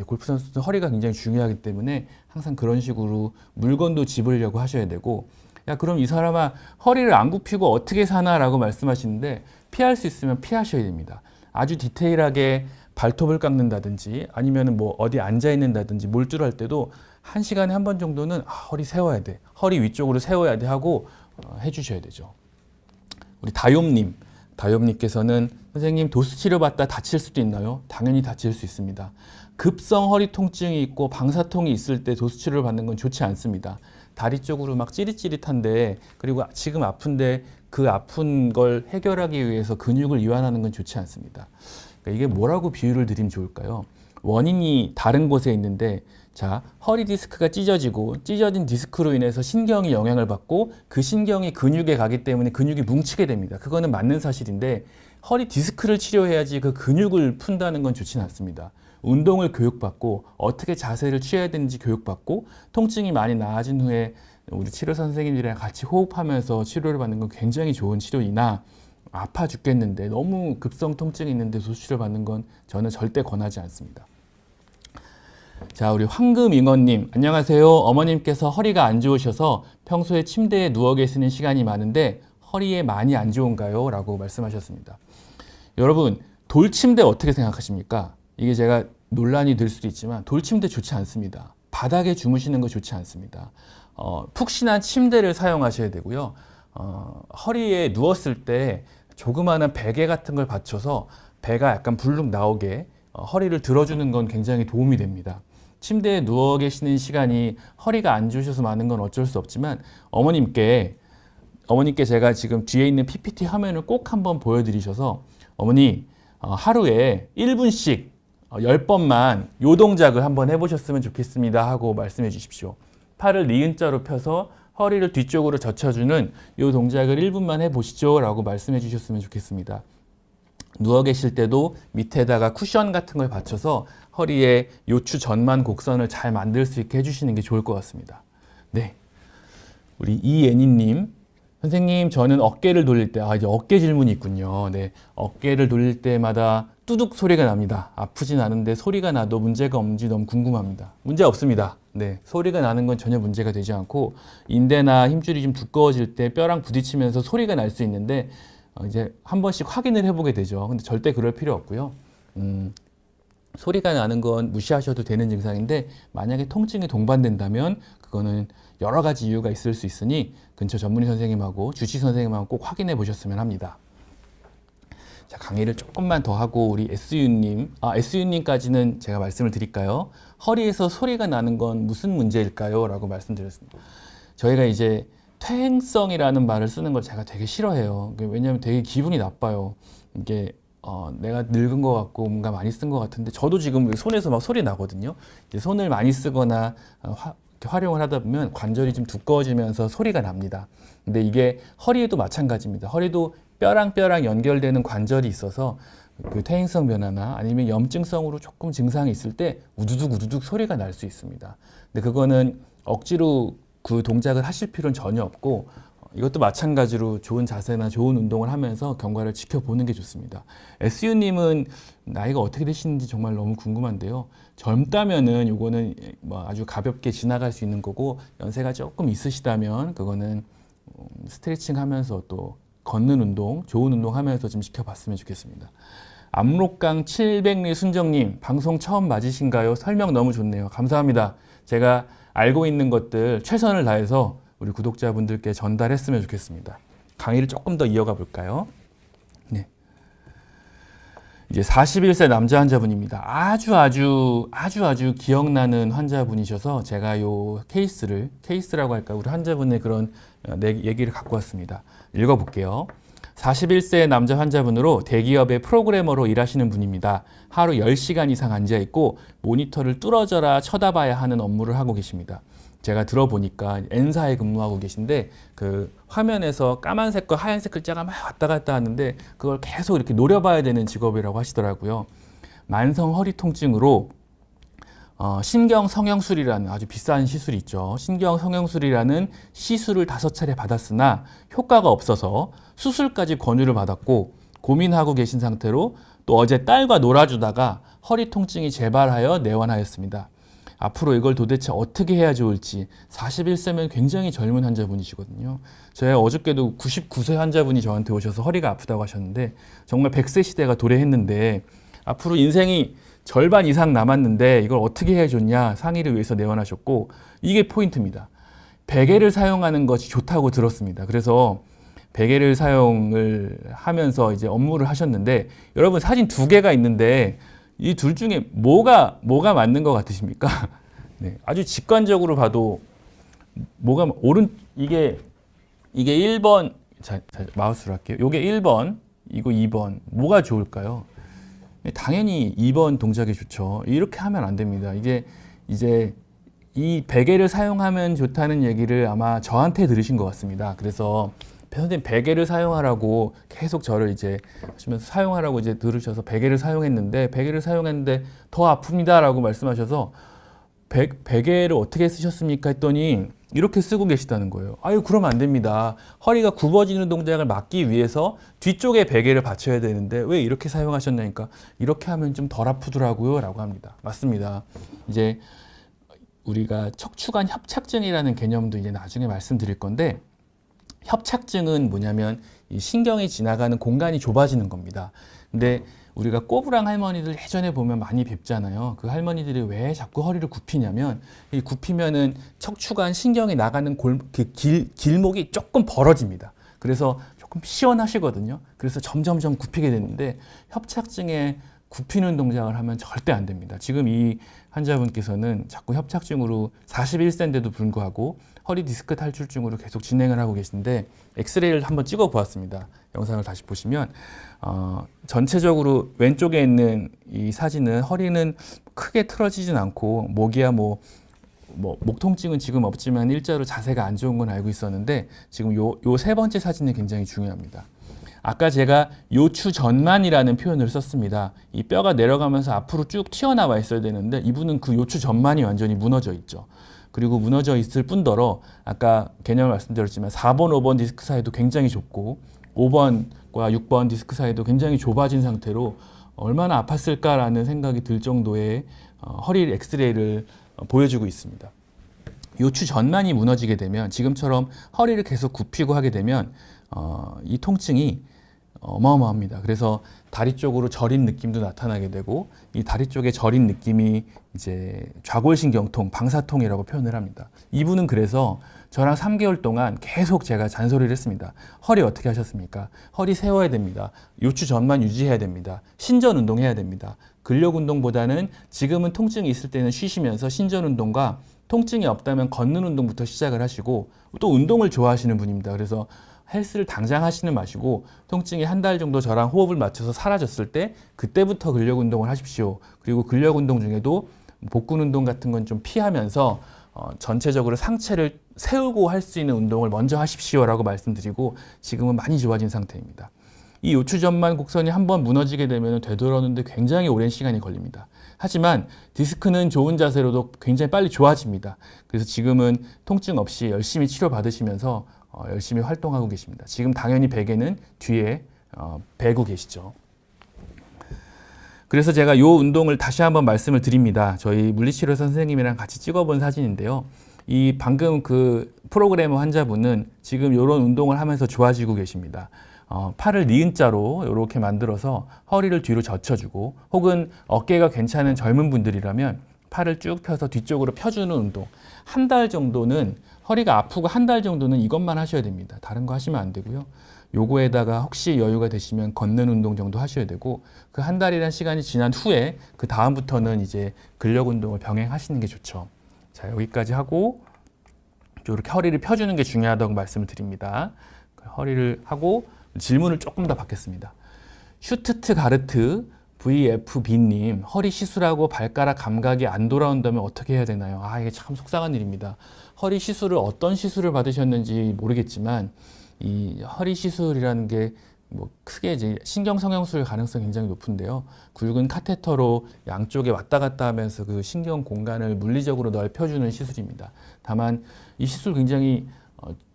골프 선수들은 허리가 굉장히 중요하기 때문에 항상 그런 식으로 물건도 집으려고 하셔야 되고, 야, 그럼 이 사람아 허리를 안 굽히고 어떻게 사나라고 말씀하시는데, 피할 수 있으면 피하셔야 됩니다. 아주 디테일하게 발톱을 깎는다든지 아니면 뭐 어디 앉아 있는다든지 몰두를 할 때도 1시간에 한 번 정도는 허리 세워야 돼, 허리 위쪽으로 세워야 돼 하고 해주셔야 되죠. 우리 다욤님께서는 선생님 도수 치료받다 다칠 수도 있나요? 당연히 다칠 수 있습니다. 급성 허리 통증이 있고 방사통이 있을 때 도수 치료를 받는 건 좋지 않습니다. 다리 쪽으로 막 찌릿찌릿한데 그리고 지금 아픈데 그 아픈 걸 해결하기 위해서 근육을 이완하는 건 좋지 않습니다. 그러니까 이게 뭐라고 비유를 드리면 좋을까요? 원인이 다른 곳에 있는데 자, 허리 디스크가 찢어지고 찢어진 디스크로 인해서 신경이 영향을 받고 그 신경이 근육에 가기 때문에 근육이 뭉치게 됩니다. 그거는 맞는 사실인데 허리 디스크를 치료해야지 그 근육을 푼다는 건 좋지는 않습니다. 운동을 교육받고 어떻게 자세를 취해야 되는지 교육받고 통증이 많이 나아진 후에 우리 치료 선생님들이랑 같이 호흡하면서 치료를 받는 건 굉장히 좋은 치료이나 아파 죽겠는데 너무 급성 통증이 있는데 도수치료 받는 건 저는 절대 권하지 않습니다. 자, 우리 황금잉어님 안녕하세요. 어머님께서 허리가 안 좋으셔서 평소에 침대에 누워 계시는 시간이 많은데 허리에 많이 안 좋은가요? 라고 말씀하셨습니다. 여러분 돌침대 어떻게 생각하십니까? 이게 제가 논란이 될 수도 있지만 돌침대 좋지 않습니다. 바닥에 주무시는 거 좋지 않습니다. 푹신한 침대를 사용하셔야 되고요. 허리에 누웠을 때 조그마한 베개 같은 걸 받쳐서 배가 약간 불룩 나오게 허리를 들어주는 건 굉장히 도움이 됩니다. 침대에 누워 계시는 시간이 허리가 안 좋으셔서 많은 건 어쩔 수 없지만 어머님께 제가 지금 뒤에 있는 PPT 화면을 꼭 한번 보여드리셔서 어머니 하루에 1분씩 10번만 요 동작을 한번 해보셨으면 좋겠습니다 하고 말씀해 주십시오. 팔을 니은자로 펴서 허리를 뒤쪽으로 젖혀주는 요 동작을 1분만 해보시죠 라고 말씀해 주셨으면 좋겠습니다. 누워 계실 때도 밑에다가 쿠션 같은 걸 받쳐서 허리에 요추 전만 곡선을 잘 만들 수 있게 해주시는 게 좋을 것 같습니다. 네, 우리 이애니님 선생님 저는 어깨를 돌릴 때 이제 어깨 질문이 있군요. 네, 어깨를 돌릴 때마다 뚜둑 소리가 납니다. 아프진 않은데 소리가 나도 문제가 없는지 너무 궁금합니다. 문제 없습니다. 네, 소리가 나는 건 전혀 문제가 되지 않고 인대나 힘줄이 좀 두꺼워질 때 뼈랑 부딪히면서 소리가 날 수 있는데 이제 한 번씩 확인을 해보게 되죠. 근데 절대 그럴 필요 없고요. 소리가 나는 건 무시하셔도 되는 증상인데 만약에 통증이 동반된다면 그거는 여러 가지 이유가 있을 수 있으니 근처 전문의 선생님하고 주치 선생님하고 꼭 확인해 보셨으면 합니다. 자, 강의를 조금만 더 하고 우리 SU님까지는 제가 말씀을 드릴까요? 허리에서 소리가 나는 건 무슨 문제일까요? 라고 말씀드렸습니다. 저희가 이제 퇴행성이라는 말을 쓰는 걸 제가 되게 싫어해요. 왜냐하면 되게 기분이 나빠요. 이게 내가 늙은 것 같고 뭔가 많이 쓴 것 같은데 저도 지금 손에서 막 소리 나거든요. 이제 손을 많이 쓰거나 활용을 하다 보면 관절이 좀 두꺼워지면서 소리가 납니다. 근데 이게 허리에도 마찬가지입니다. 허리도 뼈랑 연결되는 관절이 있어서 그 퇴행성 변화나 아니면 염증성으로 조금 증상이 있을 때 우두둑 소리가 날 수 있습니다. 근데 그거는 억지로 그 동작을 하실 필요는 전혀 없고 이것도 마찬가지로 좋은 자세나 좋은 운동을 하면서 경과를 지켜보는 게 좋습니다. SU님은 나이가 어떻게 되시는지 정말 너무 궁금한데요. 젊다면은 이거는 뭐 아주 가볍게 지나갈 수 있는 거고 연세가 조금 있으시다면 그거는 스트레칭 하면서 또 걷는 운동, 좋은 운동 하면서 좀 지켜봤으면 좋겠습니다. 압록강 700리 순정님 방송 처음 맞으신가요? 설명 너무 좋네요. 감사합니다. 제가 알고 있는 것들 최선을 다해서 우리 구독자분들께 전달했으면 좋겠습니다. 강의를 조금 더 이어가 볼까요? 네. 이제 41세 남자 환자분입니다. 아주 기억나는 환자분이셔서 제가 요 케이스라고 할까 우리 환자분의 그런 얘기를 갖고 왔습니다. 읽어볼게요. 41세 남자 환자분으로 대기업의 프로그래머로 일하시는 분입니다. 하루 10시간 이상 앉아있고 모니터를 뚫어져라 쳐다봐야 하는 업무를 하고 계십니다. 제가 들어보니까 N사에 근무하고 계신데 그 화면에서 까만색과 하얀색 글자가 막 왔다 갔다 하는데 그걸 계속 이렇게 노려봐야 되는 직업이라고 하시더라고요. 만성 허리 통증으로 신경 성형술이라는 아주 비싼 시술이 있죠. 신경 성형술이라는 시술을 5차례 받았으나 효과가 없어서 수술까지 권유를 받았고 고민하고 계신 상태로 또 어제 딸과 놀아주다가 허리 통증이 재발하여 내원하였습니다. 앞으로 이걸 도대체 어떻게 해야 좋을지 41세면 굉장히 젊은 환자분이시거든요. 제가 어저께도 99세 환자분이 저한테 오셔서 허리가 아프다고 하셨는데 정말 100세 시대가 도래했는데 앞으로 인생이 절반 이상 남았는데 이걸 어떻게 해야 좋냐 상의를 위해서 내원하셨고 이게 포인트입니다. 베개를 사용하는 것이 좋다고 들었습니다. 그래서 베개를 사용을 하면서 이제 업무를 하셨는데, 여러분 사진 두 개가 있는데 이 둘 중에 뭐가 맞는 것 같으십니까? 네, 아주 직관적으로 봐도 뭐가 이게 1번, 자, 마우스로 할게요. 이게 1번, 이거 2번. 뭐가 좋을까요? 당연히 2번 동작이 좋죠. 이렇게 하면 안 됩니다. 이게 이제 이 베개를 사용하면 좋다는 얘기를 아마 저한테 들으신 것 같습니다. 그래서 선생님 베개를 사용하라고 계속 저를 이제 하시면서 사용하라고 이제 들으셔서 베개를 사용했는데 더 아픕니다라고 말씀하셔서 베개를 어떻게 쓰셨습니까 했더니 이렇게 쓰고 계시다는 거예요. 아유, 그러면 안 됩니다. 허리가 굽어지는 동작을 막기 위해서 뒤쪽에 베개를 받쳐야 되는데 왜 이렇게 사용하셨냐니까, 이렇게 하면 좀 덜 아프더라고요 라고 합니다. 맞습니다. 이제 우리가 척추관 협착증이라는 개념도 이제 나중에 말씀드릴 건데, 협착증은 뭐냐면 이 신경이 지나가는 공간이 좁아지는 겁니다. 근데 우리가 꼬부랑 할머니들 예전에 보면 많이 뵙잖아요. 그 할머니들이 왜 자꾸 허리를 굽히냐면, 이 굽히면은 척추관 신경이 나가는 길목이 조금 벌어집니다. 그래서 조금 시원하시거든요. 그래서 점점점 굽히게 되는데, 협착증에 굽히는 동작을 하면 절대 안 됩니다. 지금 이 환자분께서는 자꾸 협착증으로 41세인데도 불구하고 허리 디스크 탈출증으로 계속 진행을 하고 계신데, 엑스레이를 한번 찍어 보았습니다. 영상을 다시 보시면 전체적으로 왼쪽에 있는 이 사진은 허리는 크게 틀어지진 않고, 목이야 목 통증은 지금 없지만 일자로 자세가 안 좋은 건 알고 있었는데, 지금 요 세 번째 사진이 굉장히 중요합니다. 아까 제가 요추 전만이라는 표현을 썼습니다. 이 뼈가 내려가면서 앞으로 쭉 튀어나와 있어야 되는데 이분은 그 요추 전만이 완전히 무너져 있죠. 그리고 무너져 있을 뿐더러 아까 개념을 말씀드렸지만 4번, 5번 디스크 사이도 굉장히 좁고 5번과 6번 디스크 사이도 굉장히 좁아진 상태로 얼마나 아팠을까라는 생각이 들 정도의 허리 엑스레이를 보여주고 있습니다. 요추 전만이 무너지게 되면, 지금처럼 허리를 계속 굽히고 하게 되면 이 통증이 어마어마합니다. 그래서 다리 쪽으로 저린 느낌도 나타나게 되고, 이 다리 쪽에 저린 느낌이 이제 좌골신경통, 방사통이라고 표현을 합니다. 이분은 그래서 저랑 3개월 동안 계속 제가 잔소리를 했습니다. 허리 어떻게 하셨습니까? 허리 세워야 됩니다. 요추 전만 유지해야 됩니다. 신전 운동해야 됩니다. 근력 운동보다는 지금은 통증이 있을 때는 쉬시면서 신전 운동과 통증이 없다면 걷는 운동부터 시작을 하시고, 또 운동을 좋아하시는 분입니다. 그래서 헬스를 당장 하시는 마시고 통증이 한 달 정도 저랑 호흡을 맞춰서 사라졌을 때 그때부터 근력 운동을 하십시오. 그리고 근력 운동 중에도 복근 운동 같은 건 좀 피하면서 전체적으로 상체를 세우고 할 수 있는 운동을 먼저 하십시오라고 말씀드리고, 지금은 많이 좋아진 상태입니다. 이 요추전만 곡선이 한번 무너지게 되면 되돌아오는데 굉장히 오랜 시간이 걸립니다. 하지만 디스크는 좋은 자세로도 굉장히 빨리 좋아집니다. 그래서 지금은 통증 없이 열심히 치료받으시면서 열심히 활동하고 계십니다. 지금 당연히 베개는 뒤에 베고 계시죠. 그래서 제가 이 운동을 다시 한번 말씀을 드립니다. 저희 물리치료 선생님이랑 같이 찍어본 사진인데요. 이 방금 그 프로그래머 환자분은 지금 이런 운동을 하면서 좋아지고 계십니다. 팔을 니은자로 이렇게 만들어서 허리를 뒤로 젖혀주고, 혹은 어깨가 괜찮은 젊은 분들이라면 팔을 쭉 펴서 뒤쪽으로 펴주는 운동, 한 달 정도는, 허리가 아프고 한 달 정도는 이것만 하셔야 됩니다. 다른 거 하시면 안 되고요. 요거에다가 혹시 여유가 되시면 걷는 운동 정도 하셔야 되고, 그 한 달이라는 시간이 지난 후에 그 다음부터는 이제 근력 운동을 병행하시는 게 좋죠. 자, 여기까지 하고 이렇게 허리를 펴주는 게 중요하다고 말씀을 드립니다. 허리를 하고 질문을 조금 더 받겠습니다. 슈트트가르트 VFB님, 허리 시술하고 발가락 감각이 안 돌아온다면 어떻게 해야 되나요? 이게 참 속상한 일입니다. 허리 시술을 어떤 시술을 받으셨는지 모르겠지만, 이 허리 시술이라는 게 뭐 크게 이제 신경 성형술 가능성이 굉장히 높은데요. 굵은 카테터로 양쪽에 왔다 갔다 하면서 그 신경 공간을 물리적으로 넓혀주는 시술입니다. 다만 이 시술 굉장히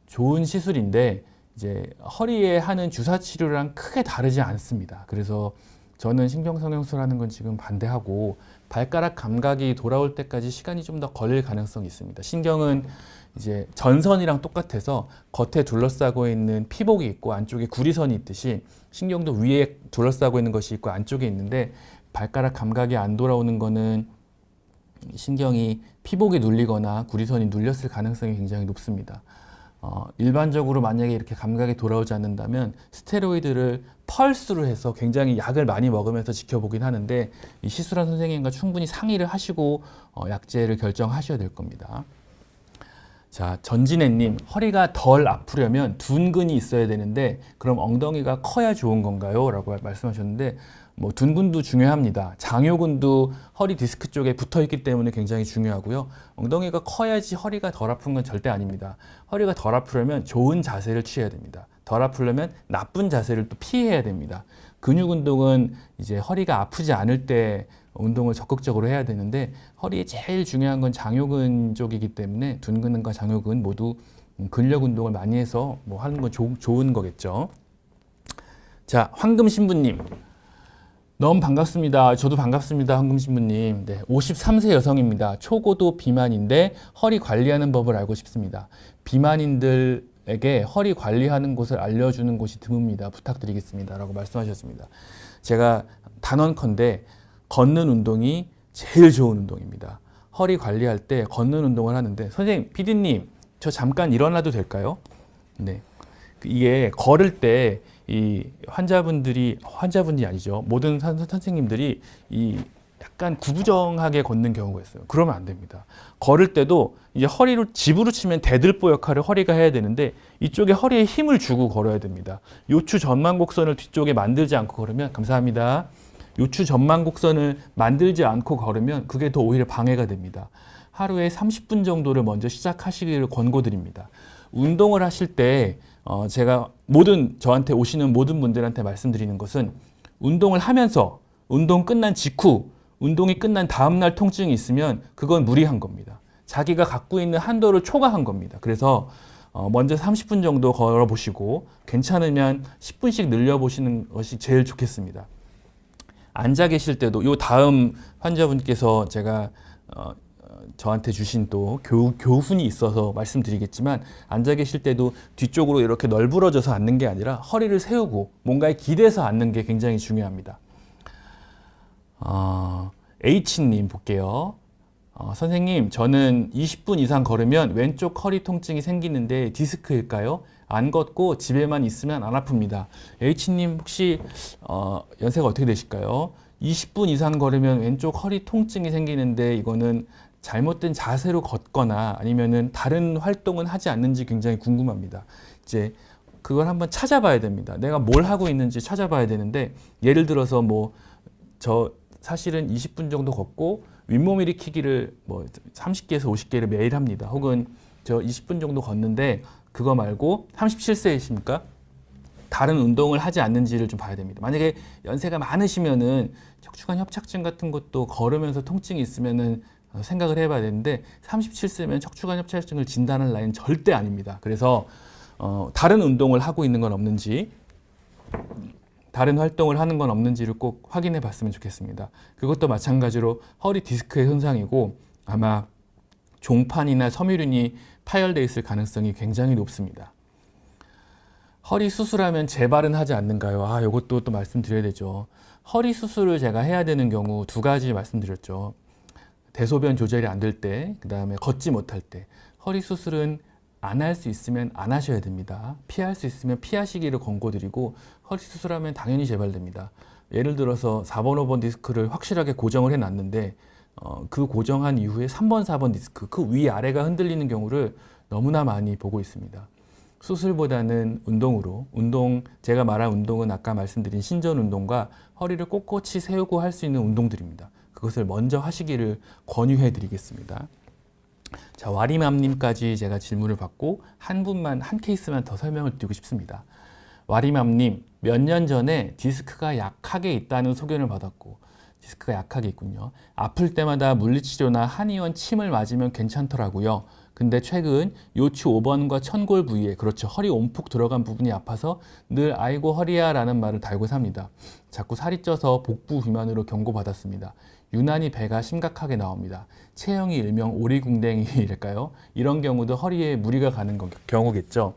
좋은 시술인데, 이제 허리에 하는 주사 치료랑 크게 다르지 않습니다. 그래서 저는 신경성형술하는 건 지금 반대하고, 발가락 감각이 돌아올 때까지 시간이 좀 더 걸릴 가능성이 있습니다. 신경은 이제 전선이랑 똑같아서 겉에 둘러싸고 있는 피복이 있고 안쪽에 구리선이 있듯이, 신경도 위에 둘러싸고 있는 것이 있고 안쪽에 있는데, 발가락 감각이 안 돌아오는 거는 신경이 피복이 눌리거나 구리선이 눌렸을 가능성이 굉장히 높습니다. 일반적으로 만약에 이렇게 감각이 돌아오지 않는다면 스테로이드를 펄스로 해서 굉장히 약을 많이 먹으면서 지켜보긴 하는데 이 시술한 선생님과 충분히 상의를 하시고 약제를 결정하셔야 될 겁니다. 자, 전진애님, 허리가 덜 아프려면 둔근이 있어야 되는데 그럼 엉덩이가 커야 좋은 건가요? 라고 말씀하셨는데 뭐 둔근도 중요합니다. 장요근도 허리 디스크 쪽에 붙어 있기 때문에 굉장히 중요하고요. 엉덩이가 커야지 허리가 덜 아픈 건 절대 아닙니다. 허리가 덜 아프려면 좋은 자세를 취해야 됩니다. 덜 아프려면 나쁜 자세를 또 피해야 됩니다. 근육 운동은 이제 허리가 아프지 않을 때 운동을 적극적으로 해야 되는데 허리에 제일 중요한 건 장요근 쪽이기 때문에 둔근과 장요근 모두 근력 운동을 많이 해서 뭐 하는 건 좋은 거겠죠. 자, 황금 신부님. 너무 반갑습니다. 저도 반갑습니다. 황금 신부님. 네, 53세 여성입니다. 초고도 비만인데 허리 관리하는 법을 알고 싶습니다. 비만인들에게 허리 관리하는 곳을 알려주는 곳이 드뭅니다. 부탁드리겠습니다. 라고 말씀하셨습니다. 제가 단언컨대 걷는 운동이 제일 좋은 운동입니다. 허리 관리할 때 걷는 운동을 하는데 선생님, PD님, 저 잠깐 일어나도 될까요? 네, 이게 걸을 때 이 환자분이 아니죠. 모든 선생님들이 이 약간 구부정하게 걷는 경우가 있어요. 그러면 안 됩니다. 걸을 때도 이제 허리로 집으로 치면 대들보 역할을 허리가 해야 되는데 이쪽에 허리에 힘을 주고 걸어야 됩니다. 요추 전만곡선을 뒤쪽에 만들지 않고 걸으면 감사합니다. 요추 전만곡선을 만들지 않고 걸으면 그게 더 오히려 방해가 됩니다. 하루에 30분 정도를 먼저 시작하시기를 권고드립니다. 운동을 하실 때 제가 저한테 오시는 모든 분들한테 말씀드리는 것은 운동을 하면서 운동 끝난 직후 운동이 끝난 다음날 통증이 있으면 그건 무리한 겁니다. 자기가 갖고 있는 한도를 초과한 겁니다. 그래서 먼저 30분 정도 걸어보시고 괜찮으면 10분씩 늘려보시는 것이 제일 좋겠습니다. 앉아 계실 때도 요 다음 환자분께서 제가 저한테 주신 또 교훈이 있어서 말씀드리겠지만 안아 계실 때도 뒤쪽으로 이렇게 널브러져서 앉는 게 아니라 허리를 세우고 뭔가에 기대서 앉는 게 굉장히 중요합니다. H님 볼게요. 선생님, 저는 20분 이상 걸으면 왼쪽 허리 통증이 생기는데 디스크일까요? 안 걷고 집에만 있으면 안 아픕니다. H님 혹시 연세가 어떻게 되실까요? 20분 이상 걸으면 왼쪽 허리 통증이 생기는데 이거는 잘못된 자세로 걷거나 아니면은 다른 활동은 하지 않는지 굉장히 궁금합니다. 이제 그걸 한번 찾아봐야 됩니다. 내가 뭘 하고 있는지 찾아봐야 되는데 예를 들어서 뭐 저 사실은 20분 정도 걷고 윗몸 일으키기를 뭐 30개에서 50개를 매일 합니다. 혹은 저 20분 정도 걷는데 그거 말고 37세이십니까? 다른 운동을 하지 않는지를 좀 봐야 됩니다. 만약에 연세가 많으시면은 척추관 협착증 같은 것도 걸으면서 통증이 있으면은 생각을 해봐야 되는데 37세면 척추관 협착증을 진단할 나이는 절대 아닙니다. 그래서 다른 운동을 하고 있는 건 없는지 다른 활동을 하는 건 없는지를 꼭 확인해 봤으면 좋겠습니다. 그것도 마찬가지로 허리 디스크의 현상이고 아마 종판이나 섬유륜이 파열되어 있을 가능성이 굉장히 높습니다. 허리 수술하면 재발은 하지 않는가요? 이것도 또 말씀드려야 되죠. 허리 수술을 제가 해야 되는 경우 두 가지 말씀드렸죠. 대소변 조절이 안 될 때, 그 다음에 걷지 못할 때. 허리 수술은 안 할 수 있으면 안 하셔야 됩니다. 피할 수 있으면 피하시기를 권고드리고 허리 수술하면 당연히 재발됩니다. 예를 들어서 4번, 5번 디스크를 확실하게 고정을 해놨는데 그 고정한 이후에 3번, 4번 디스크, 그 위아래가 흔들리는 경우를 너무나 많이 보고 있습니다. 수술보다는 제가 말한 운동은 아까 말씀드린 신전 운동과 허리를 꼿꼿이 세우고 할 수 있는 운동들입니다. 그것을 먼저 하시기를 권유해 드리겠습니다. 자, 와리맘님까지 제가 질문을 받고 한 케이스만 더 설명을 드리고 싶습니다. 와리맘님, 몇 년 전에 디스크가 약하게 있다는 소견을 받았고 디스크가 약하게 있군요. 아플 때마다 물리치료나 한의원 침을 맞으면 괜찮더라고요. 근데 최근 요추 5번과 천골 부위에, 그렇죠, 허리 온폭 들어간 부분이 아파서 늘 아이고 허리야 라는 말을 달고 삽니다. 자꾸 살이 쪄서 복부 비만으로 경고받았습니다. 유난히 배가 심각하게 나옵니다. 체형이 일명 오리궁뎅이랄까요? 이런 경우도 허리에 무리가 가는 경우겠죠.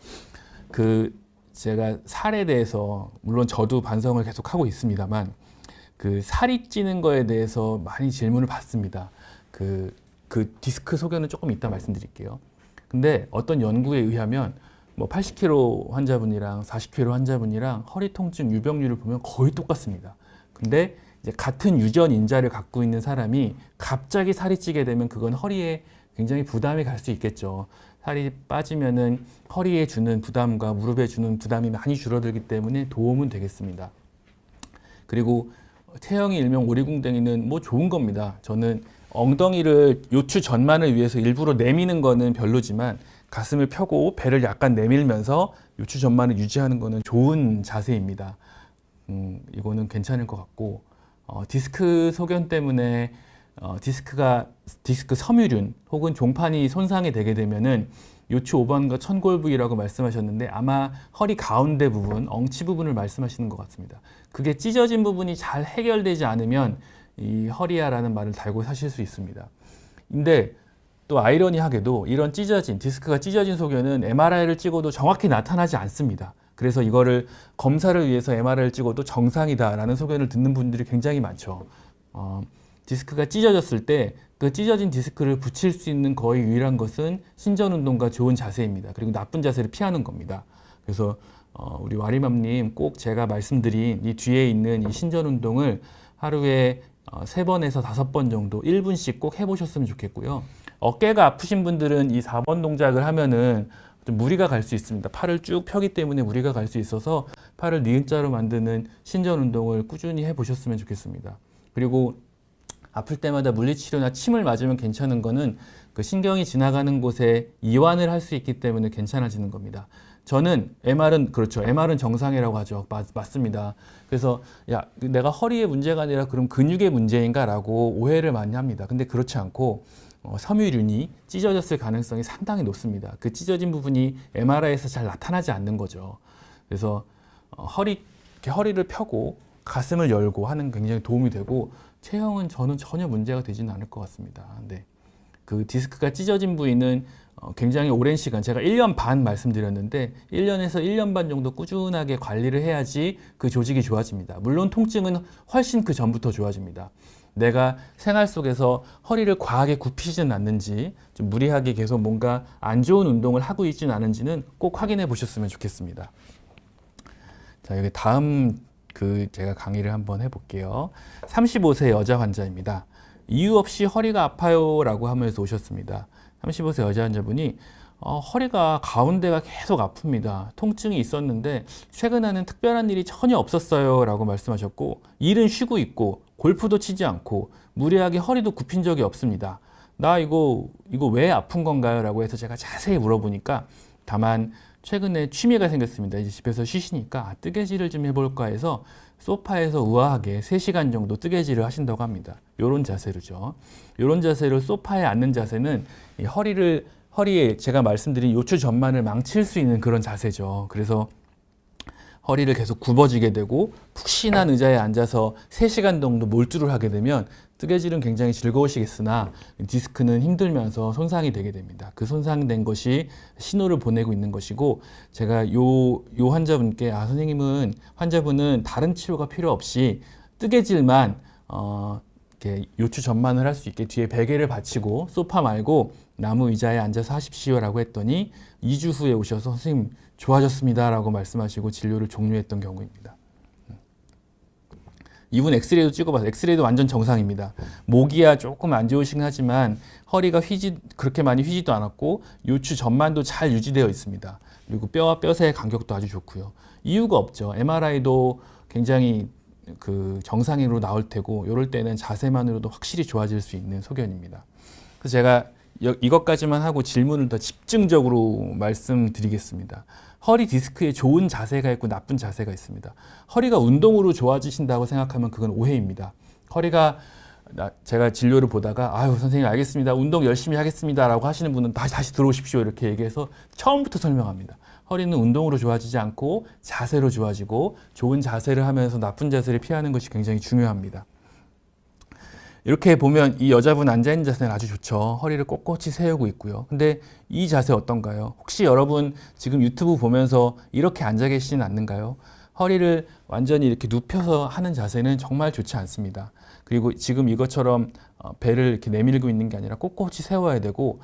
제가 살에 대해서 물론 저도 반성을 계속 하고 있습니다만 살이 찌는 거에 대해서 많이 질문을 받습니다. 그 디스크 소견은 조금 이따 말씀드릴게요. 근데 어떤 연구에 의하면 뭐 80kg 환자분이랑 40kg 환자분이랑 허리 통증 유병률을 보면 거의 똑같습니다. 근데 이제 같은 유전 인자를 갖고 있는 사람이 갑자기 살이 찌게 되면 그건 허리에 굉장히 부담이 갈 수 있겠죠. 살이 빠지면은 허리에 주는 부담과 무릎에 주는 부담이 많이 줄어들기 때문에 도움은 되겠습니다. 그리고 체형이 일명 오리궁뎅이는 뭐 좋은 겁니다. 저는 엉덩이를 요추 전만을 위해서 일부러 내미는 거는 별로지만 가슴을 펴고 배를 약간 내밀면서 요추 전만을 유지하는 거는 좋은 자세입니다. 이거는 괜찮을 것 같고 디스크 소견 때문에 디스크 섬유륜 혹은 종판이 손상이 되게 되면은 요추 5번과 천골 부위라고 말씀하셨는데 아마 허리 가운데 부분, 엉치 부분을 말씀하시는 것 같습니다. 그게 찢어진 부분이 잘 해결되지 않으면 이 허리야라는 말을 달고 사실 수 있습니다. 근데 또 아이러니하게도 이런 디스크가 찢어진 소견은 MRI를 찍어도 정확히 나타나지 않습니다. 그래서 이거를 검사를 위해서 MRI를 찍어도 정상이다라는 소견을 듣는 분들이 굉장히 많죠. 디스크가 찢어졌을 때 그 찢어진 디스크를 붙일 수 있는 거의 유일한 것은 신전운동과 좋은 자세입니다. 그리고 나쁜 자세를 피하는 겁니다. 그래서 우리 와리맘님 꼭 제가 말씀드린 이 뒤에 있는 이 신전운동을 하루에 3번에서 5번 정도 1분씩 꼭 해보셨으면 좋겠고요. 어깨가 아프신 분들은 이 4번 동작을 하면은 좀 무리가 갈 수 있습니다. 팔을 쭉 펴기 때문에 무리가 갈 수 있어서 팔을 니은자로 만드는 신전 운동을 꾸준히 해보셨으면 좋겠습니다. 그리고 아플 때마다 물리치료나 침을 맞으면 괜찮은 거는 그 신경이 지나가는 곳에 이완을 할 수 있기 때문에 괜찮아지는 겁니다. 저는 MR은 그렇죠. MR은 정상이라고 하죠. 맞습니다. 그래서 야, 내가 허리의 문제가 아니라 그럼 근육의 문제인가라고 오해를 많이 합니다. 근데 그렇지 않고 섬유륜이 찢어졌을 가능성이 상당히 높습니다. 그 찢어진 부분이 MRI에서 잘 나타나지 않는 거죠. 그래서 허리를 펴고 가슴을 열고 하는 굉장히 도움이 되고 체형은 저는 전혀 문제가 되지는 않을 것 같습니다. 근데 그 디스크가 찢어진 부위는 굉장히 오랜 시간, 제가 1년 반 말씀드렸는데 1년에서 1년 반 정도 꾸준하게 관리를 해야지 그 조직이 좋아집니다. 물론 통증은 훨씬 그 전부터 좋아집니다. 내가 생활 속에서 허리를 과하게 굽히지는 않는지, 좀 무리하게 계속 뭔가 안 좋은 운동을 하고 있지는 않은지는 꼭 확인해 보셨으면 좋겠습니다. 자, 여기 다음 제가 강의를 한번 해볼게요. 35세 여자 환자입니다. 이유 없이 허리가 아파요 라고 하면서 오셨습니다. 35세 여자 환자분이 허리가 가운데가 계속 아픕니다. 통증이 있었는데 최근에는 특별한 일이 전혀 없었어요 라고 말씀하셨고, 일은 쉬고 있고 골프도 치지 않고 무리하게 허리도 굽힌 적이 없습니다. 나 이거 왜 아픈 건가요? 라고 해서 제가 자세히 물어보니까 다만 최근에 취미가 생겼습니다. 이제 집에서 쉬시니까 뜨개질을 좀 해볼까 해서 소파에서 우아하게 3시간 정도 뜨개질을 하신다고 합니다. 요런 자세로죠. 요런 자세로 소파에 앉는 자세는 이 허리에 제가 말씀드린 요추 전만을 망칠 수 있는 그런 자세죠. 그래서 허리를 계속 굽어지게 되고 푹신한 의자에 앉아서 3시간 정도 몰두를 하게 되면 뜨개질은 굉장히 즐거우시겠으나 디스크는 힘들면서 손상이 되게 됩니다. 그 손상된 것이 신호를 보내고 있는 것이고, 제가 요 환자분께 선생님은 환자분은 다른 치료가 필요 없이 뜨개질만 이렇게 요추 전만을 할 수 있게 뒤에 베개를 받치고 소파 말고 나무 의자에 앉아서 하십시오라고 했더니 2주 후에 오셔서 선생님 좋아졌습니다 라고 말씀하시고 진료를 종료했던 경우입니다. 이분 엑스레이도 찍어봐서 엑스레이도 완전 정상입니다. 목이야 조금 안 좋으시긴 하지만 허리가 그렇게 많이 휘지도 않았고 요추 전만도 잘 유지되어 있습니다. 그리고 뼈와 뼈 사이의 간격도 아주 좋고요. 이유가 없죠. MRI도 굉장히 정상으로 나올 테고 이럴 때는 자세만으로도 확실히 좋아질 수 있는 소견입니다. 그래서 제가 이것까지만 하고 질문을 더 집중적으로 말씀드리겠습니다. 허리 디스크에 좋은 자세가 있고 나쁜 자세가 있습니다. 허리가 운동으로 좋아지신다고 생각하면 그건 오해입니다. 제가 진료를 보다가 아유 선생님 알겠습니다. 운동 열심히 하겠습니다 라고 하시는 분은 다시 들어오십시오 이렇게 얘기해서 처음부터 설명합니다. 허리는 운동으로 좋아지지 않고 자세로 좋아지고 좋은 자세를 하면서 나쁜 자세를 피하는 것이 굉장히 중요합니다. 이렇게 보면 이 여자분 앉아있는 자세는 아주 좋죠. 허리를 꼿꼿이 세우고 있고요. 근데 이 자세 어떤가요? 혹시 여러분 지금 유튜브 보면서 이렇게 앉아 계시진 않는가요? 허리를 완전히 이렇게 눕혀서 하는 자세는 정말 좋지 않습니다. 그리고 지금 이것처럼 배를 이렇게 내밀고 있는 게 아니라 꼿꼿이 세워야 되고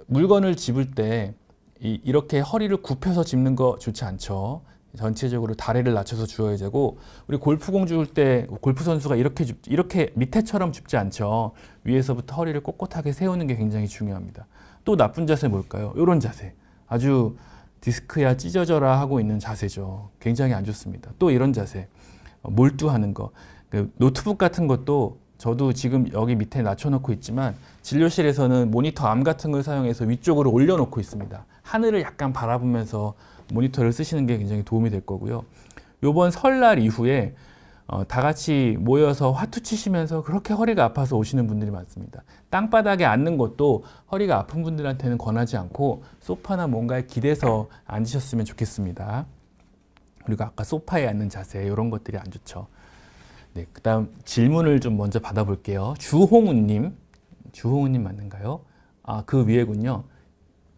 물건을 집을 때 이렇게 허리를 굽혀서 짚는 거 좋지 않죠. 전체적으로 다리를 낮춰서 주어야 되고, 우리 골프공 줄 때 골프 선수가 이렇게 밑에처럼 짚지 않죠. 위에서부터 허리를 꼿꼿하게 세우는 게 굉장히 중요합니다. 또 나쁜 자세 뭘까요? 이런 자세, 아주 디스크야 찢어져라 하고 있는 자세죠. 굉장히 안 좋습니다. 또 이런 자세, 몰두하는 거, 노트북 같은 것도 저도 지금 여기 밑에 낮춰놓고 있지만 진료실에서는 모니터 암 같은 걸 사용해서 위쪽으로 올려놓고 있습니다. 하늘을 약간 바라보면서 모니터를 쓰시는 게 굉장히 도움이 될 거고요. 요번 설날 이후에 다 같이 모여서 화투 치시면서 그렇게 허리가 아파서 오시는 분들이 많습니다. 땅바닥에 앉는 것도 허리가 아픈 분들한테는 권하지 않고 소파나 뭔가에 기대서 앉으셨으면 좋겠습니다. 그리고 아까 소파에 앉는 자세, 이런 것들이 안 좋죠. 네, 그 다음 질문을 좀 먼저 받아볼게요. 주홍우님 맞는가요? 그 위에군요.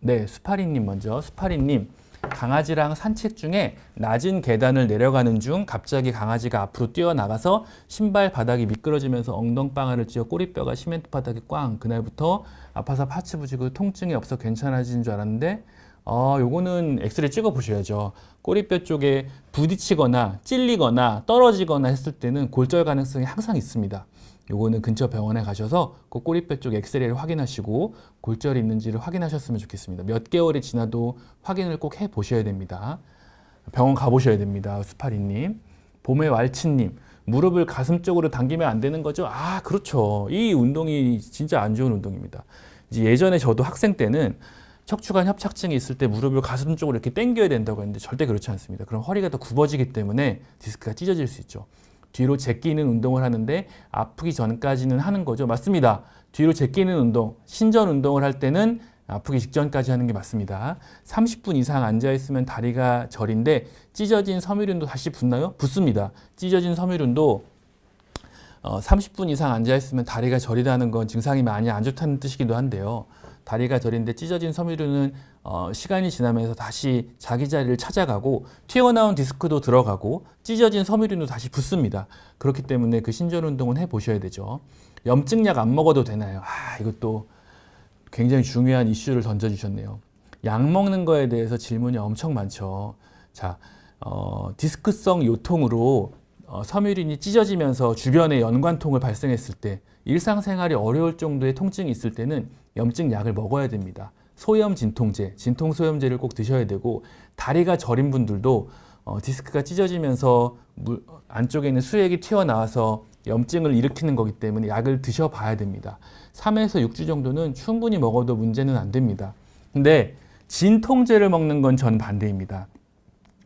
네, 수파리님 먼저. 수파리님, 강아지랑 산책 중에 낮은 계단을 내려가는 중 갑자기 강아지가 앞으로 뛰어나가서 신발 바닥이 미끄러지면서 엉덩방아를 찧어 꼬리뼈가 시멘트 바닥에 꽝. 그날부터 아파서 파츠 부지고 통증이 없어 괜찮아진 줄 알았는데 요거는 엑스레이 찍어 보셔야죠. 꼬리뼈 쪽에 부딪히거나 찔리거나 떨어지거나 했을 때는 골절 가능성이 항상 있습니다. 요거는 근처 병원에 가셔서 그 꼬리뼈 쪽 엑스레이를 확인하시고 골절이 있는지를 확인하셨으면 좋겠습니다. 몇 개월이 지나도 확인을 꼭 해 보셔야 됩니다. 병원 가보셔야 됩니다. 수파리님. 봄의 왈츠님, 무릎을 가슴 쪽으로 당기면 안 되는 거죠? 그렇죠. 이 운동이 진짜 안 좋은 운동입니다. 이제 예전에 저도 학생 때는 척추관 협착증이 있을 때 무릎을 가슴 쪽으로 이렇게 당겨야 된다고 했는데 절대 그렇지 않습니다. 그럼 허리가 더 굽어지기 때문에 디스크가 찢어질 수 있죠. 뒤로 제끼는 운동을 하는데 아프기 전까지는 하는 거죠. 맞습니다. 뒤로 제끼는 운동, 신전 운동을 할 때는 아프기 직전까지 하는 게 맞습니다. 30분 이상 앉아있으면 다리가 저린데 찢어진 섬유륜도 다시 붙나요? 붙습니다. 찢어진 섬유륜도 30분 이상 앉아있으면 다리가 저리다는 건 증상이 많이 안 좋다는 뜻이기도 한데요. 다리가 저린데 찢어진 섬유륜은 시간이 지나면서 다시 자기 자리를 찾아가고 튀어나온 디스크도 들어가고 찢어진 섬유륜도 다시 붙습니다. 그렇기 때문에 그 신전 운동은 해보셔야 되죠. 염증약 안 먹어도 되나요? 이것도 굉장히 중요한 이슈를 던져주셨네요. 약 먹는 거에 대해서 질문이 엄청 많죠. 자, 디스크성 요통으로 섬유륜이 찢어지면서 주변에 연관통을 발생했을 때 일상생활이 어려울 정도의 통증이 있을 때는 염증약을 먹어야 됩니다. 소염 진통제, 진통소염제를 꼭 드셔야 되고, 다리가 저린 분들도 디스크가 찢어지면서 안쪽에 있는 수액이 튀어나와서 염증을 일으키는 거기 때문에 약을 드셔봐야 됩니다. 3에서 6주 정도는 충분히 먹어도 문제는 안 됩니다. 근데 진통제를 먹는 건 전 반대입니다.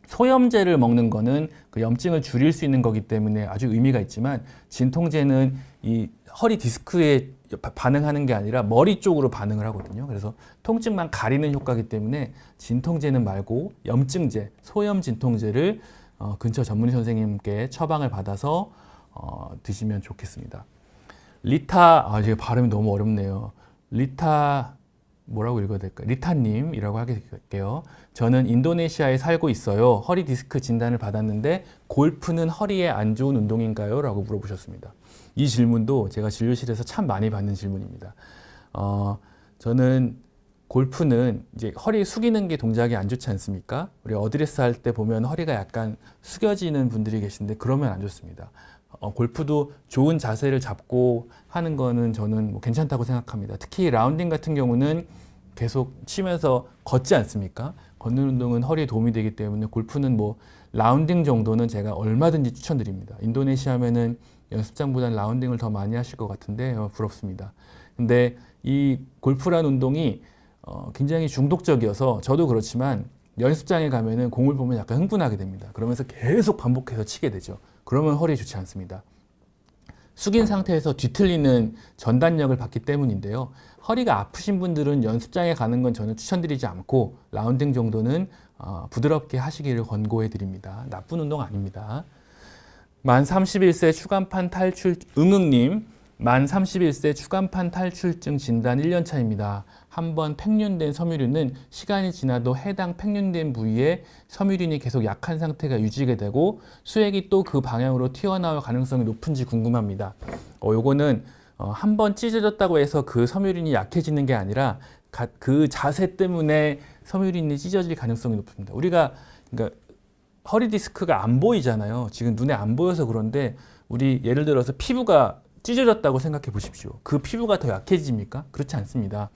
소염제를 먹는 거는 그 염증을 줄일 수 있는 거기 때문에 아주 의미가 있지만, 진통제는 이 허리 디스크에 반응하는 게 아니라 머리 쪽으로 반응을 하거든요. 그래서 통증만 가리는 효과이기 때문에 진통제는 말고 염증제, 소염 진통제를 근처 전문의 선생님께 처방을 받아서 드시면 좋겠습니다. 리타, 이게 발음이 너무 어렵네요. 리타, 뭐라고 읽어야 될까요? 리타님이라고 할게요. 저는 인도네시아에 살고 있어요. 허리 디스크 진단을 받았는데 골프는 허리에 안 좋은 운동인가요? 라고 물어보셨습니다. 이 질문도 제가 진료실에서 참 많이 받는 질문입니다. 저는 골프는 이제 허리 숙이는 게 동작이 안 좋지 않습니까? 우리 어드레스 할 때 보면 허리가 약간 숙여지는 분들이 계신데 그러면 안 좋습니다. 골프도 좋은 자세를 잡고 하는 거는 저는 뭐 괜찮다고 생각합니다. 특히 라운딩 같은 경우는 계속 치면서 걷지 않습니까? 걷는 운동은 허리에 도움이 되기 때문에 골프는 뭐 라운딩 정도는 제가 얼마든지 추천드립니다. 인도네시아면은 연습장보다는 라운딩을 더 많이 하실 것 같은데 부럽습니다. 근데 이 골프라는 운동이 굉장히 중독적이어서 저도 그렇지만 연습장에 가면은 공을 보면 약간 흥분하게 됩니다. 그러면서 계속 반복해서 치게 되죠. 그러면 허리에 좋지 않습니다. 숙인 상태에서 뒤틀리는 전단력을 받기 때문인데요. 허리가 아프신 분들은 연습장에 가는 건 저는 추천드리지 않고 라운딩 정도는 부드럽게 하시기를 권고해 드립니다. 나쁜 운동 아닙니다. 만 31세 추간판 탈출 응응님, 만 31세 추간판 탈출증 진단 1년 차입니다. 한번 팽윤된 섬유륜은 시간이 지나도 해당 팽윤된 부위에 섬유륜이 계속 약한 상태가 유지가 되고 수액이 또 그 방향으로 튀어나올 가능성이 높은지 궁금합니다. 요거는 한번 찢어졌다고 해서 그 섬유륜이 약해지는 게 아니라 그 자세 때문에 섬유륜이 찢어질 가능성이 높습니다. 우리가 그러니까 허리 디스크가 안 보이잖아요. 지금 눈에 안 보여서 그런데 우리 예를 들어서 피부가 찢어졌다고 생각해 보십시오. 그 피부가 더 약해집니까? 그렇지 않습니다.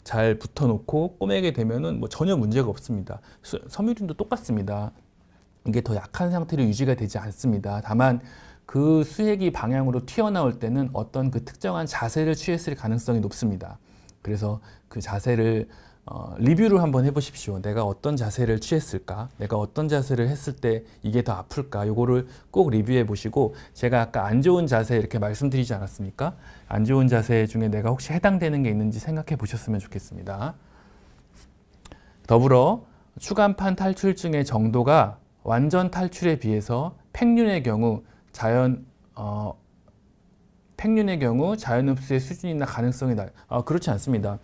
잘 붙어놓고 꼬매게 되면은 뭐 전혀 문제가 없습니다. 섬유륜도 똑같습니다. 이게 더 약한 상태로 유지가 되지 않습니다. 다만 그 수액이 방향으로 튀어나올 때는 어떤 그 특정한 자세를 취했을 가능성이 높습니다. 그래서 그 자세를 리뷰를 한번 해보십시오. 내가 어떤 자세를 취했을까? 내가 어떤 자세를 했을 때 이게 더 아플까? 요거를 꼭 리뷰해 보시고, 제가 아까 안 좋은 자세 이렇게 말씀드리지 않았습니까? 안 좋은 자세 중에 내가 혹시 해당되는 게 있는지 생각해 보셨으면 좋겠습니다. 더불어 추간판 탈출증의 정도가 완전 탈출에 비해서 팽윤의 경우 자연 흡수의 수준이나 가능성이 그렇지 않습니다.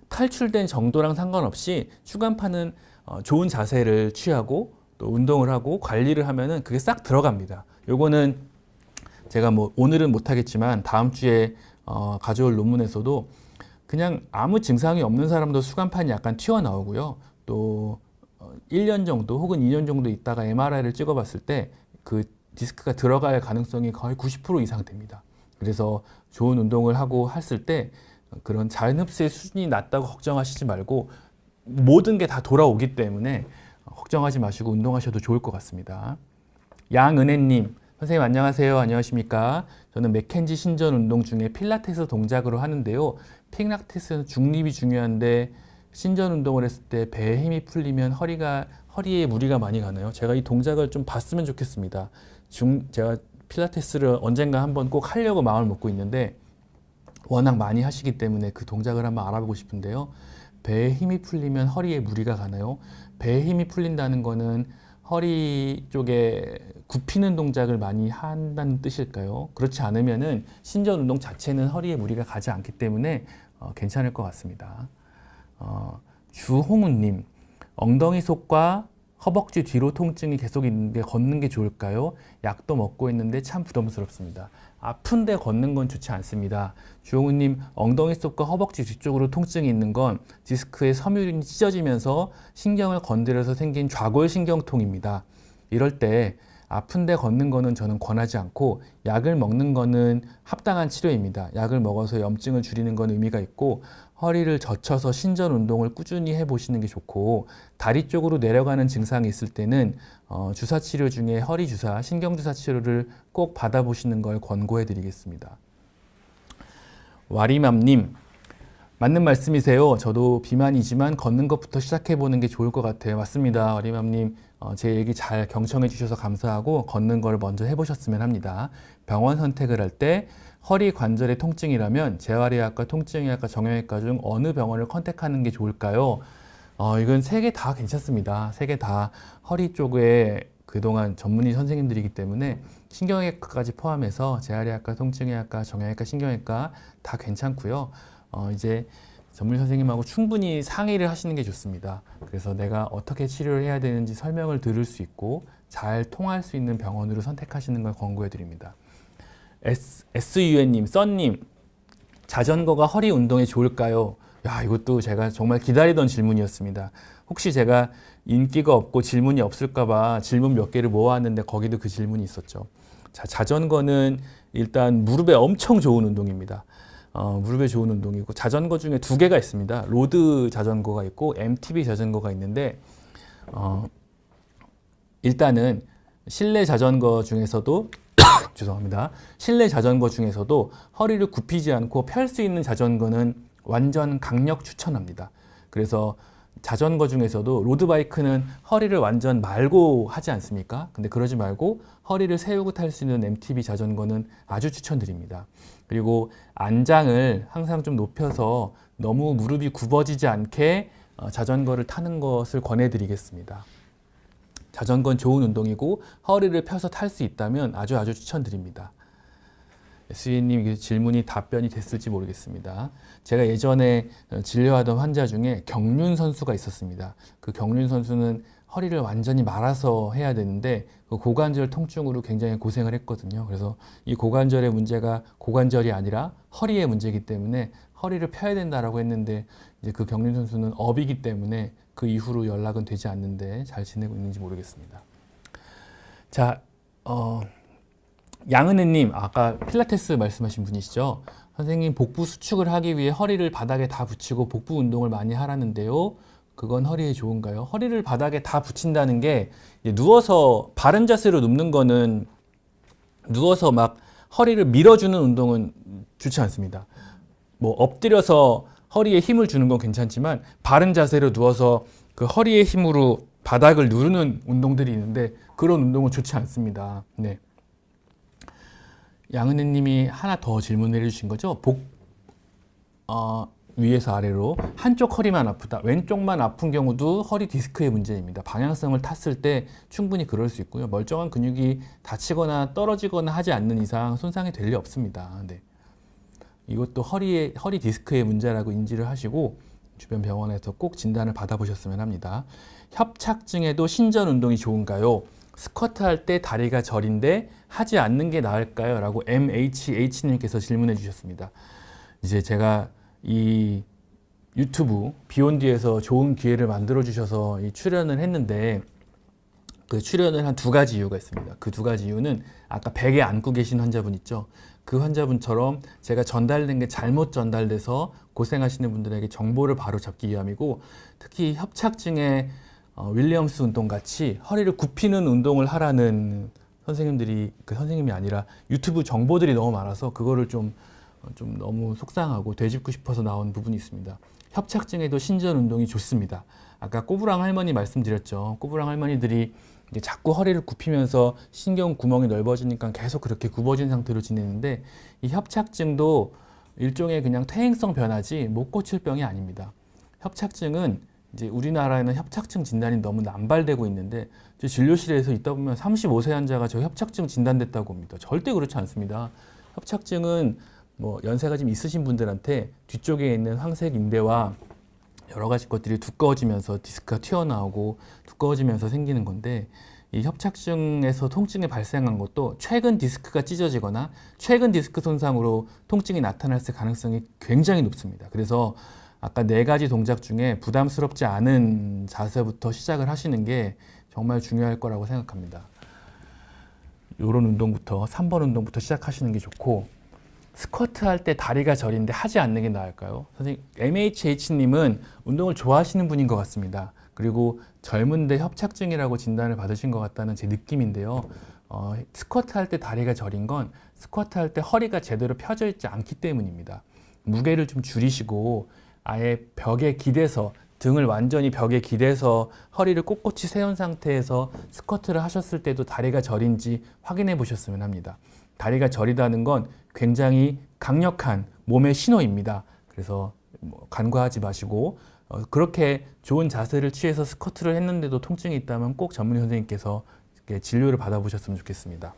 탈출된 정도랑 상관없이 추간판은 좋은 자세를 취하고 또 운동을 하고 관리를 하면은 그게 싹 들어갑니다. 요거는 제가 뭐 오늘은 못하겠지만 다음 주에 가져올 논문에서도 그냥 아무 증상이 없는 사람도 추간판이 약간 튀어나오고요. 또 1년 정도 혹은 2년 정도 있다가 MRI를 찍어봤을 때 그 디스크가 들어갈 가능성이 거의 90% 이상 됩니다. 그래서 좋은 운동을 하고 했을 때 그런 자연 흡수의 수준이 낮다고 걱정하시지 말고 모든 게 다 돌아오기 때문에 걱정하지 마시고 운동하셔도 좋을 것 같습니다. 양은혜님, 선생님 안녕하세요. 안녕하십니까? 저는 맥켄지 신전 운동 중에 필라테스 동작으로 하는데요. 필라테스는 중립이 중요한데 신전 운동을 했을 때 배에 힘이 풀리면 허리에 무리가 많이 가나요? 제가 이 동작을 좀 봤으면 좋겠습니다. 제가 필라테스를 언젠가 한번 꼭 하려고 마음을 먹고 있는데 워낙 많이 하시기 때문에 그 동작을 한번 알아보고 싶은데요. 배에 힘이 풀리면 허리에 무리가 가나요? 배에 힘이 풀린다는 거는 허리 쪽에 굽히는 동작을 많이 한다는 뜻일까요? 그렇지 않으면은 신전 운동 자체는 허리에 무리가 가지 않기 때문에 괜찮을 것 같습니다. 주홍우님, 엉덩이 속과 허벅지 뒤로 통증이 계속 있는데 걷는 게 좋을까요? 약도 먹고 있는데 참 부담스럽습니다. 아픈데 걷는 건 좋지 않습니다. 주홍우님, 엉덩이 속과 허벅지 뒤쪽으로 통증이 있는 건 디스크의 섬유륜이 찢어지면서 신경을 건드려서 생긴 좌골신경통입니다. 이럴 때 아픈데 걷는 거는 저는 권하지 않고 약을 먹는 거는 합당한 치료입니다. 약을 먹어서 염증을 줄이는 건 의미가 있고 허리를 젖혀서 신전 운동을 꾸준히 해보시는 게 좋고, 다리 쪽으로 내려가는 증상이 있을 때는 주사 치료 중에 허리 주사, 신경주사 치료를 꼭 받아보시는 걸 권고해 드리겠습니다. 와리맘님, 맞는 말씀이세요. 저도 비만이지만 걷는 것부터 시작해보는 게 좋을 것 같아요. 맞습니다. 와리맘님, 제 얘기 잘 경청해 주셔서 감사하고 걷는 걸 먼저 해보셨으면 합니다. 병원 선택을 할 때 허리 관절의 통증이라면 재활의학과, 통증의학과, 정형외과 중 어느 병원을 컨택하는 게 좋을까요? 이건 세 개 다 괜찮습니다. 세 개 다 허리 쪽에 그동안 전문의 선생님들이기 때문에 신경외과까지 포함해서 재활의학과, 통증의학과, 정형외과, 신경외과 다 괜찮고요. 이제 전문의 선생님하고 충분히 상의를 하시는 게 좋습니다. 그래서 내가 어떻게 치료를 해야 되는지 설명을 들을 수 있고 잘 통할 수 있는 병원으로 선택하시는 걸 권고해 드립니다. SUN님, 썬님, 자전거가 허리 운동에 좋을까요? 야, 이것도 제가 정말 기다리던 질문이었습니다. 혹시 제가 인기가 없고 질문이 없을까봐 질문 몇 개를 모아왔는데 거기도 그 질문이 있었죠. 자, 자전거는 일단 무릎에 엄청 좋은 운동입니다. 무릎에 좋은 운동이고, 자전거 중에 두 개가 있습니다. 로드 자전거가 있고 MTB 자전거가 있는데 일단은 실내 자전거 중에서도 죄송합니다. 실내 자전거 중에서도 허리를 굽히지 않고 펼 수 있는 자전거는 완전 강력 추천합니다. 그래서 자전거 중에서도 로드바이크는 허리를 완전 말고 하지 않습니까? 근데 그러지 말고 허리를 세우고 탈 수 있는 MTB 자전거는 아주 추천드립니다. 그리고 안장을 항상 좀 높여서 너무 무릎이 굽어지지 않게 자전거를 타는 것을 권해드리겠습니다. 자전거는 좋은 운동이고 허리를 펴서 탈 수 있다면 아주 추천드립니다. SE님 질문이 답변이 됐을지 모르겠습니다. 제가 예전에 진료하던 환자 중에 경륜 선수가 있었습니다. 그 경륜 선수는 허리를 완전히 말아서 해야 되는데 그 고관절 통증으로 굉장히 고생을 했거든요. 그래서 이 고관절의 문제가 고관절이 아니라 허리의 문제이기 때문에 허리를 펴야 된다라고 했는데 이제 그 경륜 선수는 업이기 때문에 그 이후로 연락은 되지 않는데 잘 지내고 있는지 모르겠습니다. 자, 양은혜님, 아까 필라테스 말씀하신 분이시죠? 선생님, 복부 수축을 하기 위해 허리를 바닥에 다 붙이고 복부 운동을 많이 하라는데요. 그건 허리에 좋은가요? 허리를 바닥에 다 붙인다는 게 누워서 바른 자세로 눕는 거는 누워서 막 허리를 밀어주는 운동은 좋지 않습니다. 뭐 엎드려서 허리에 힘을 주는 건 괜찮지만 바른 자세로 누워서 그 허리의 힘으로 바닥을 누르는 운동들이 있는데 그런 운동은 좋지 않습니다. 네. 양은혜 님이 하나 더 질문을 해주신 거죠. 위에서 아래로 한쪽 허리만 아프다. 왼쪽만 아픈 경우도 허리 디스크의 문제입니다. 방향성을 탔을 때 충분히 그럴 수 있고요. 멀쩡한 근육이 다치거나 떨어지거나 하지 않는 이상 손상이 될 리 없습니다. 네. 이것도 허리 디스크의 문제라고 인지를 하시고 주변 병원에서 꼭 진단을 받아보셨으면 합니다. 협착증에도 신전 운동이 좋은가요? 스쿼트 할 때 다리가 저린데 하지 않는 게 나을까요? 라고 MHH님께서 질문해 주셨습니다. 이제 제가 이 유튜브 비욘디에서 좋은 기회를 만들어 주셔서 이 출연을 했는데 그 출연을 한 두 가지 이유가 있습니다. 그 두 가지 이유는 아까 베개 안고 계신 환자분 있죠? 그 환자분처럼 제가 전달된 게 잘못 전달돼서 고생하시는 분들에게 정보를 바로 잡기 위함이고 특히 협착증의 윌리엄스 운동 같이 허리를 굽히는 운동을 하라는 선생님들이 그 선생님이 아니라 유튜브 정보들이 너무 많아서 그거를 좀 너무 속상하고 되짚고 싶어서 나온 부분이 있습니다. 협착증에도 신전 운동이 좋습니다. 아까 꼬부랑 할머니 말씀드렸죠. 꼬부랑 할머니들이 이제 자꾸 허리를 굽히면서 신경 구멍이 넓어지니까 계속 그렇게 굽어진 상태로 지내는데 이 협착증도 일종의 그냥 퇴행성 변화지 못 고칠 병이 아닙니다. 협착증은 이제 우리나라에는 협착증 진단이 너무 남발되고 있는데 진료실에서 있다 보면 35세 환자가 저 협착증 진단됐다고 합니다. 절대 그렇지 않습니다. 협착증은 뭐 연세가 좀 있으신 분들한테 뒤쪽에 있는 황색 인대와 여러 가지 것들이 두꺼워지면서 디스크가 튀어나오고 두꺼워지면서 생기는 건데 이 협착증에서 통증이 발생한 것도 최근 디스크가 찢어지거나 최근 디스크 손상으로 통증이 나타날 가능성이 굉장히 높습니다. 그래서 아까 네 가지 동작 중에 부담스럽지 않은 자세부터 시작을 하시는 게 정말 중요할 거라고 생각합니다. 이런 운동부터 3번 운동부터 시작하시는 게 좋고 스쿼트 할 때 다리가 저린데 하지 않는 게 나을까요? 선생님, MHH님은 운동을 좋아하시는 분인 것 같습니다. 그리고 젊은데 협착증이라고 진단을 받으신 것 같다는 제 느낌인데요. 스쿼트 할 때 다리가 저린 건 스쿼트 할 때 허리가 제대로 펴져 있지 않기 때문입니다. 무게를 좀 줄이시고 아예 벽에 기대서 등을 완전히 벽에 기대서 허리를 꼿꼿이 세운 상태에서 스쿼트를 하셨을 때도 다리가 저린지 확인해 보셨으면 합니다. 다리가 저리다는 건 굉장히 강력한 몸의 신호입니다. 그래서 간과하지 마시고 그렇게 좋은 자세를 취해서 스쿼트를 했는데도 통증이 있다면 꼭 전문의 선생님께서 진료를 받아보셨으면 좋겠습니다.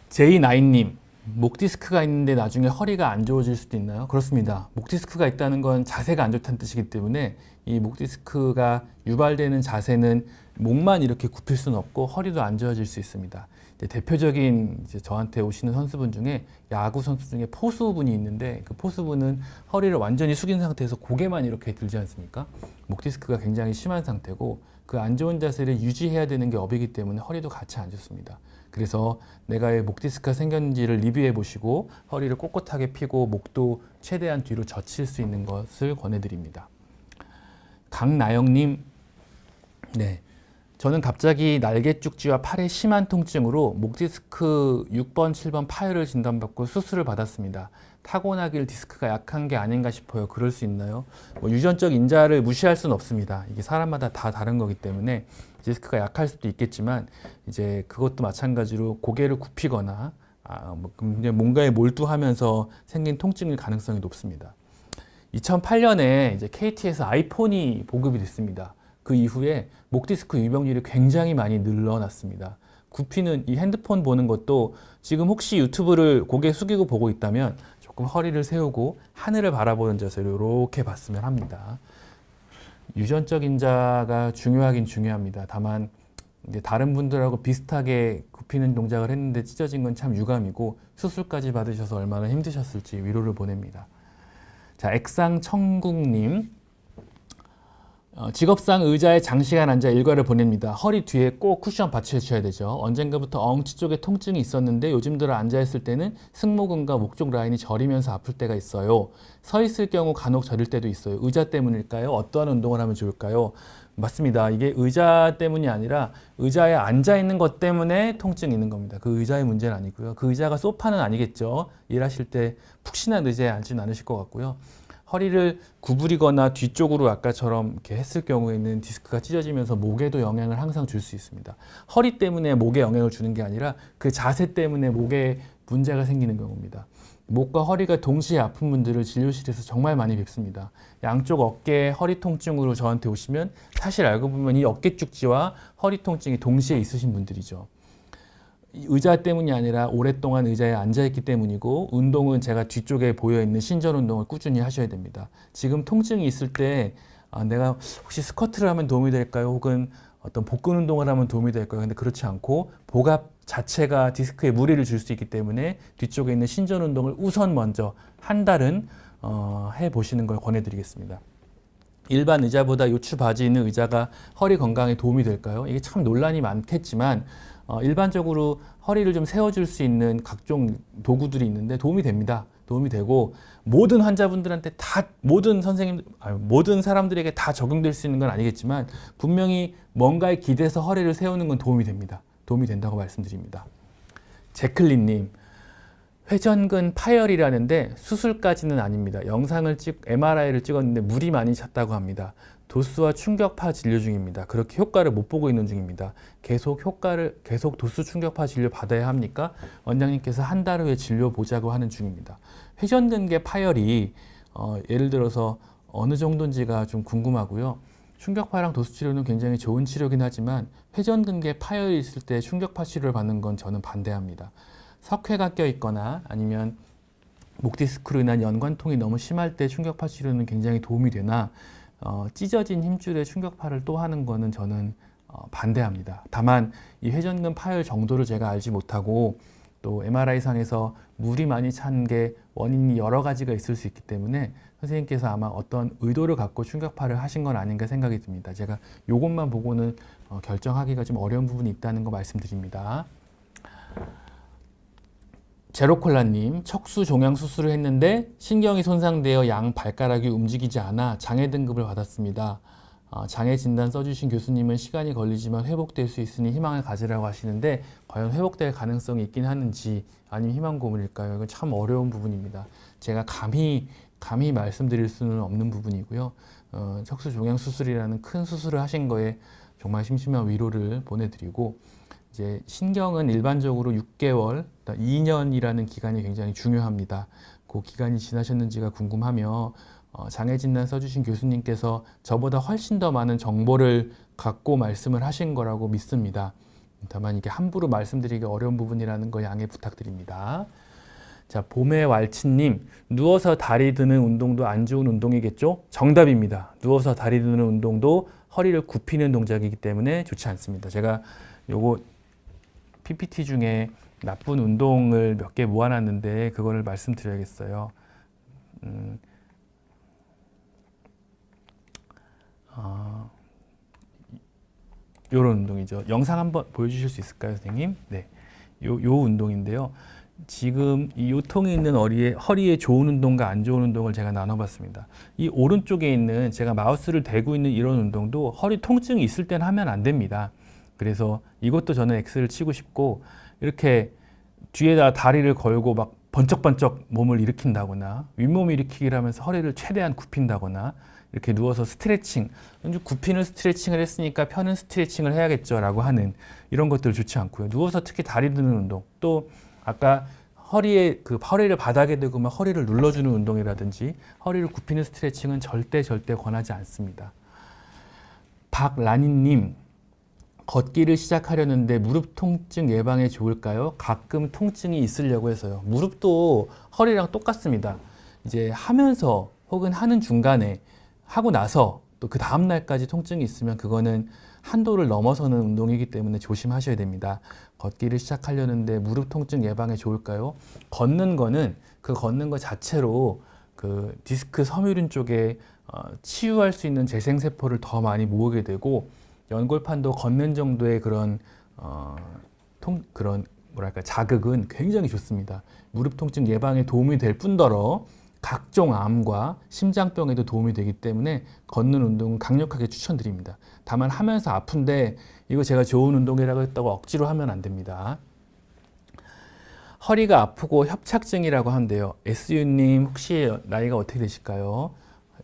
제이나인님, 목 디스크가 있는데 나중에 허리가 안 좋아질 수도 있나요? 그렇습니다. 목 디스크가 있다는 건 자세가 안 좋다는 뜻이기 때문에 이 목 디스크가 유발되는 자세는 목만 이렇게 굽힐 수는 없고 허리도 안 좋아질 수 있습니다. 대표적인 저한테 오시는 선수분 중에 야구 선수 중에 포수분이 있는데 그 포수분은 허리를 완전히 숙인 상태에서 고개만 이렇게 들지 않습니까? 목 디스크가 굉장히 심한 상태고 그 안 좋은 자세를 유지해야 되는 게 업이기 때문에 허리도 같이 안 좋습니다. 그래서 내가 왜 목 디스크가 생겼는지를 리뷰해 보시고 허리를 꼿꼿하게 펴고 목도 최대한 뒤로 젖힐 수 있는 것을 권해드립니다. 강나영님, 네. 저는 갑자기 날개 쪽지와 팔에 심한 통증으로 목 디스크 6번, 7번 파열을 진단받고 수술을 받았습니다. 타고나길 디스크가 약한 게 아닌가 싶어요. 그럴 수 있나요? 유전적 인자를 무시할 수는 없습니다. 이게 사람마다 다 다른 거기 때문에 디스크가 약할 수도 있겠지만 이제 그것도 마찬가지로 고개를 굽히거나 뭔가에 몰두하면서 생긴 통증일 가능성이 높습니다. 2008년에 이제 KT에서 아이폰이 보급이 됐습니다. 그 이후에 목 디스크 유병률이 굉장히 많이 늘어났습니다. 굽히는 이 핸드폰 보는 것도 지금 혹시 유튜브를 고개 숙이고 보고 있다면 조금 허리를 세우고 하늘을 바라보는 자세로 이렇게 봤으면 합니다. 유전적 인자가 중요하긴 중요합니다. 다만 이제 다른 분들하고 비슷하게 굽히는 동작을 했는데 찢어진 건 참 유감이고 수술까지 받으셔서 얼마나 힘드셨을지 위로를 보냅니다. 자, 액상천국님. 직업상 의자에 장시간 앉아 일과를 보냅니다. 허리 뒤에 꼭 쿠션 받쳐주셔야 되죠. 언젠가부터 엉치 쪽에 통증이 있었는데 요즘 들어 앉아있을 때는 승모근과 목 쪽 라인이 저리면서 아플 때가 있어요. 서 있을 경우 간혹 저릴 때도 있어요. 의자 때문일까요? 어떠한 운동을 하면 좋을까요? 맞습니다. 이게 의자 때문이 아니라 의자에 앉아있는 것 때문에 통증이 있는 겁니다. 그 의자의 문제는 아니고요. 그 의자가 소파는 아니겠죠. 일하실 때 푹신한 의자에 앉지는 않으실 것 같고요. 허리를 구부리거나 뒤쪽으로 아까처럼 이렇게 했을 경우에는 디스크가 찢어지면서 목에도 영향을 항상 줄 수 있습니다. 허리 때문에 목에 영향을 주는 게 아니라 그 자세 때문에 목에 문제가 생기는 경우입니다. 목과 허리가 동시에 아픈 분들을 진료실에서 정말 많이 뵙습니다. 양쪽 어깨 허리 통증으로 저한테 오시면 사실 알고 보면 이 어깨 축지와 허리 통증이 동시에 있으신 분들이죠. 의자 때문이 아니라 오랫동안 의자에 앉아있기 때문이고 운동은 제가 뒤쪽에 보여있는 신전 운동을 꾸준히 하셔야 됩니다. 지금 통증이 있을 때 내가 혹시 스쿼트를 하면 도움이 될까요? 혹은 어떤 복근 운동을 하면 도움이 될까요? 근데 그렇지 않고 복압 자체가 디스크에 무리를 줄 수 있기 때문에 뒤쪽에 있는 신전 운동을 우선 먼저 한 달은 해보시는 걸 권해드리겠습니다. 일반 의자보다 요추 바지 있는 의자가 허리 건강에 도움이 될까요? 이게 참 논란이 많겠지만 일반적으로 허리를 좀 세워줄 수 있는 각종 도구들이 있는데 도움이 됩니다. 도움이 되고 모든 환자분들한테 다 모든 사람들에게 다 적용될 수 있는 건 아니겠지만 분명히 뭔가에 기대서 허리를 세우는 건 도움이 됩니다. 도움이 된다고 말씀드립니다. 제클린님, 회전근 파열이라는데 수술까지는 아닙니다. MRI를 찍었는데 물이 많이 찼다고 합니다. 도수와 충격파 진료 중입니다. 그렇게 효과를 못 보고 있는 중입니다. 계속 도수 충격파 진료 받아야 합니까? 원장님께서 한 달 후에 진료 보자고 하는 중입니다. 회전근개 파열이 예를 들어서 어느 정도인지가 좀 궁금하고요. 충격파랑 도수 치료는 굉장히 좋은 치료긴 하지만 회전근개 파열이 있을 때 충격파 치료를 받는 건 저는 반대합니다. 석회가 껴 있거나 아니면 목 디스크로 인한 연관통이 너무 심할 때 충격파 치료는 굉장히 도움이 되나 찢어진 힘줄에 충격파를 또 하는 거는 저는 반대합니다. 다만 이 회전근 파열 정도를 제가 알지 못하고 또 MRI상에서 물이 많이 찬 게 원인이 여러 가지가 있을 수 있기 때문에 선생님께서 아마 어떤 의도를 갖고 충격파를 하신 건 아닌가 생각이 듭니다. 제가 이것만 보고는 결정하기가 좀 어려운 부분이 있다는 거 말씀드립니다. 제로콜라님, 척수 종양 수술을 했는데 신경이 손상되어 양 발가락이 움직이지 않아 장애 등급을 받았습니다. 장애 진단 써주신 교수님은 시간이 걸리지만 회복될 수 있으니 희망을 가지라고 하시는데 과연 회복될 가능성이 있긴 하는지 아니면 희망 고문일까요? 이건 참 어려운 부분입니다. 제가 감히 말씀드릴 수는 없는 부분이고요. 척수 종양 수술이라는 큰 수술을 하신 거에 정말 심심한 위로를 보내드리고 이제 신경은 일반적으로 6개월, 2년이라는 기간이 굉장히 중요합니다. 그 기간이 지나셨는지가 궁금하며 장애 진단 써주신 교수님께서 저보다 훨씬 더 많은 정보를 갖고 말씀을 하신 거라고 믿습니다. 다만 이게 함부로 말씀드리기 어려운 부분이라는 거 양해 부탁드립니다. 자, 봄의 왈츠님, 누워서 다리 드는 운동도 안 좋은 운동이겠죠? 정답입니다. 누워서 다리 드는 운동도 허리를 굽히는 동작이기 때문에 좋지 않습니다. 제가 요거 PPT 중에 나쁜 운동을 몇 개 모아놨는데 그거를 말씀드려야겠어요. 요런 운동이죠. 영상 한번 보여주실 수 있을까요, 선생님? 네, 요 운동인데요. 지금 이 요통이 있는 허리에 좋은 운동과 안 좋은 운동을 제가 나눠봤습니다. 이 오른쪽에 있는 제가 마우스를 대고 있는 이런 운동도 허리 통증이 있을 때는 하면 안 됩니다. 그래서 이것도 저는 X를 치고 싶고 이렇게 뒤에다 다리를 걸고 막 번쩍번쩍 몸을 일으킨다거나 윗몸 일으키기를 하면서 허리를 최대한 굽힌다거나 이렇게 누워서 스트레칭, 굽히는 스트레칭을 했으니까 펴는 스트레칭을 해야겠죠 라고 하는 이런 것들 좋지 않고요. 누워서 특히 다리 드는 운동, 또 아까 허리를 바닥에 대고 막 허리를 눌러주는 운동이라든지 허리를 굽히는 스트레칭은 절대 권하지 않습니다. 박라니님, 걷기를 시작하려는데 무릎 통증 예방에 좋을까요? 가끔 통증이 있으려고 해서요. 무릎도 허리랑 똑같습니다. 이제 하면서 혹은 하는 중간에 하고 나서 또 그 다음 날까지 통증이 있으면 그거는 한도를 넘어서는 운동이기 때문에 조심하셔야 됩니다. 걷기를 시작하려는데 무릎 통증 예방에 좋을까요? 걷는 거는 그 걷는 것 자체로 그 디스크 섬유륜 쪽에 치유할 수 있는 재생세포를 더 많이 모으게 되고 연골판도 걷는 정도의 그런 그런 뭐랄까 자극은 굉장히 좋습니다. 무릎 통증 예방에 도움이 될 뿐더러 각종 암과 심장병에도 도움이 되기 때문에 걷는 운동은 강력하게 추천드립니다. 다만 하면서 아픈데 이거 제가 좋은 운동이라고 했다고 억지로 하면 안 됩니다. 허리가 아프고 협착증이라고 하는데요. SU님 혹시 나이가 어떻게 되실까요?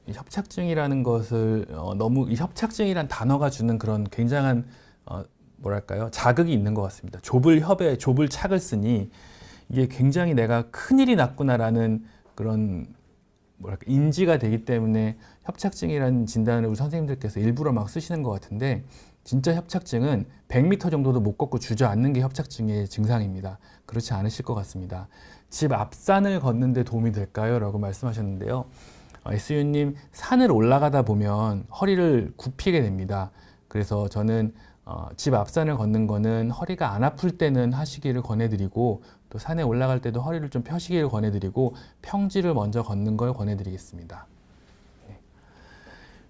협착증이라는 것을 너무 이 협착증이란 단어가 주는 그런 굉장한 뭐랄까요 자극이 있는 것 같습니다. 좁을 협에 좁을 착을 쓰니 이게 굉장히 내가 큰일이 났구나라는 그런 뭐랄까 인지가 되기 때문에 협착증이라는 진단을 우리 선생님들께서 일부러 막 쓰시는 것 같은데 진짜 협착증은 100m 정도도 못 걷고 주저앉는 게 협착증의 증상입니다. 그렇지 않으실 것 같습니다. 집 앞산을 걷는데 도움이 될까요? 라고 말씀하셨는데요. SU님 산을 올라가다 보면 허리를 굽히게 됩니다. 그래서 저는 집 앞산을 걷는 거는 허리가 안 아플 때는 하시기를 권해드리고 또 산에 올라갈 때도 허리를 좀 펴시기를 권해드리고 평지를 먼저 걷는 걸 권해드리겠습니다. 네.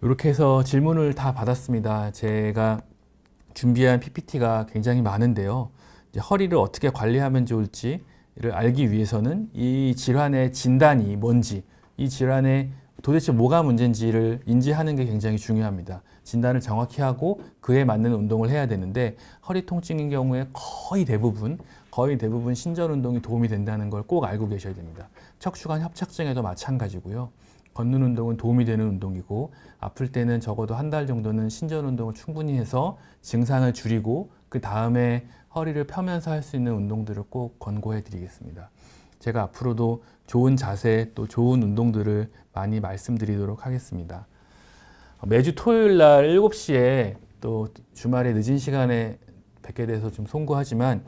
이렇게 해서 질문을 다 받았습니다. 제가 준비한 PPT가 굉장히 많은데요. 이제 허리를 어떻게 관리하면 좋을지를 알기 위해서는 이 질환의 진단이 뭔지, 이 질환의 도대체 뭐가 문제인지를 인지하는 게 굉장히 중요합니다. 진단을 정확히 하고 그에 맞는 운동을 해야 되는데 허리 통증인 경우에 거의 대부분 신전 운동이 도움이 된다는 걸 꼭 알고 계셔야 됩니다. 척추관 협착증에도 마찬가지고요. 걷는 운동은 도움이 되는 운동이고 아플 때는 적어도 한 달 정도는 신전 운동을 충분히 해서 증상을 줄이고 그 다음에 허리를 펴면서 할 수 있는 운동들을 꼭 권고해 드리겠습니다. 제가 앞으로도 좋은 자세 또 좋은 운동들을 많이 말씀드리도록 하겠습니다. 매주 토요일 날 7시에 또 주말에 늦은 시간에 뵙게 돼서 좀 송구하지만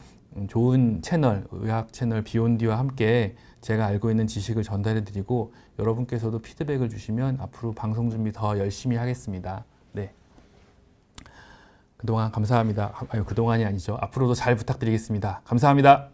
좋은 채널, 의학 채널 비욘디와 함께 제가 알고 있는 지식을 전달해 드리고 여러분께서도 피드백을 주시면 앞으로 방송 준비 더 열심히 하겠습니다. 네. 그동안 감사합니다. 그동안이 아니죠. 앞으로도 잘 부탁드리겠습니다. 감사합니다.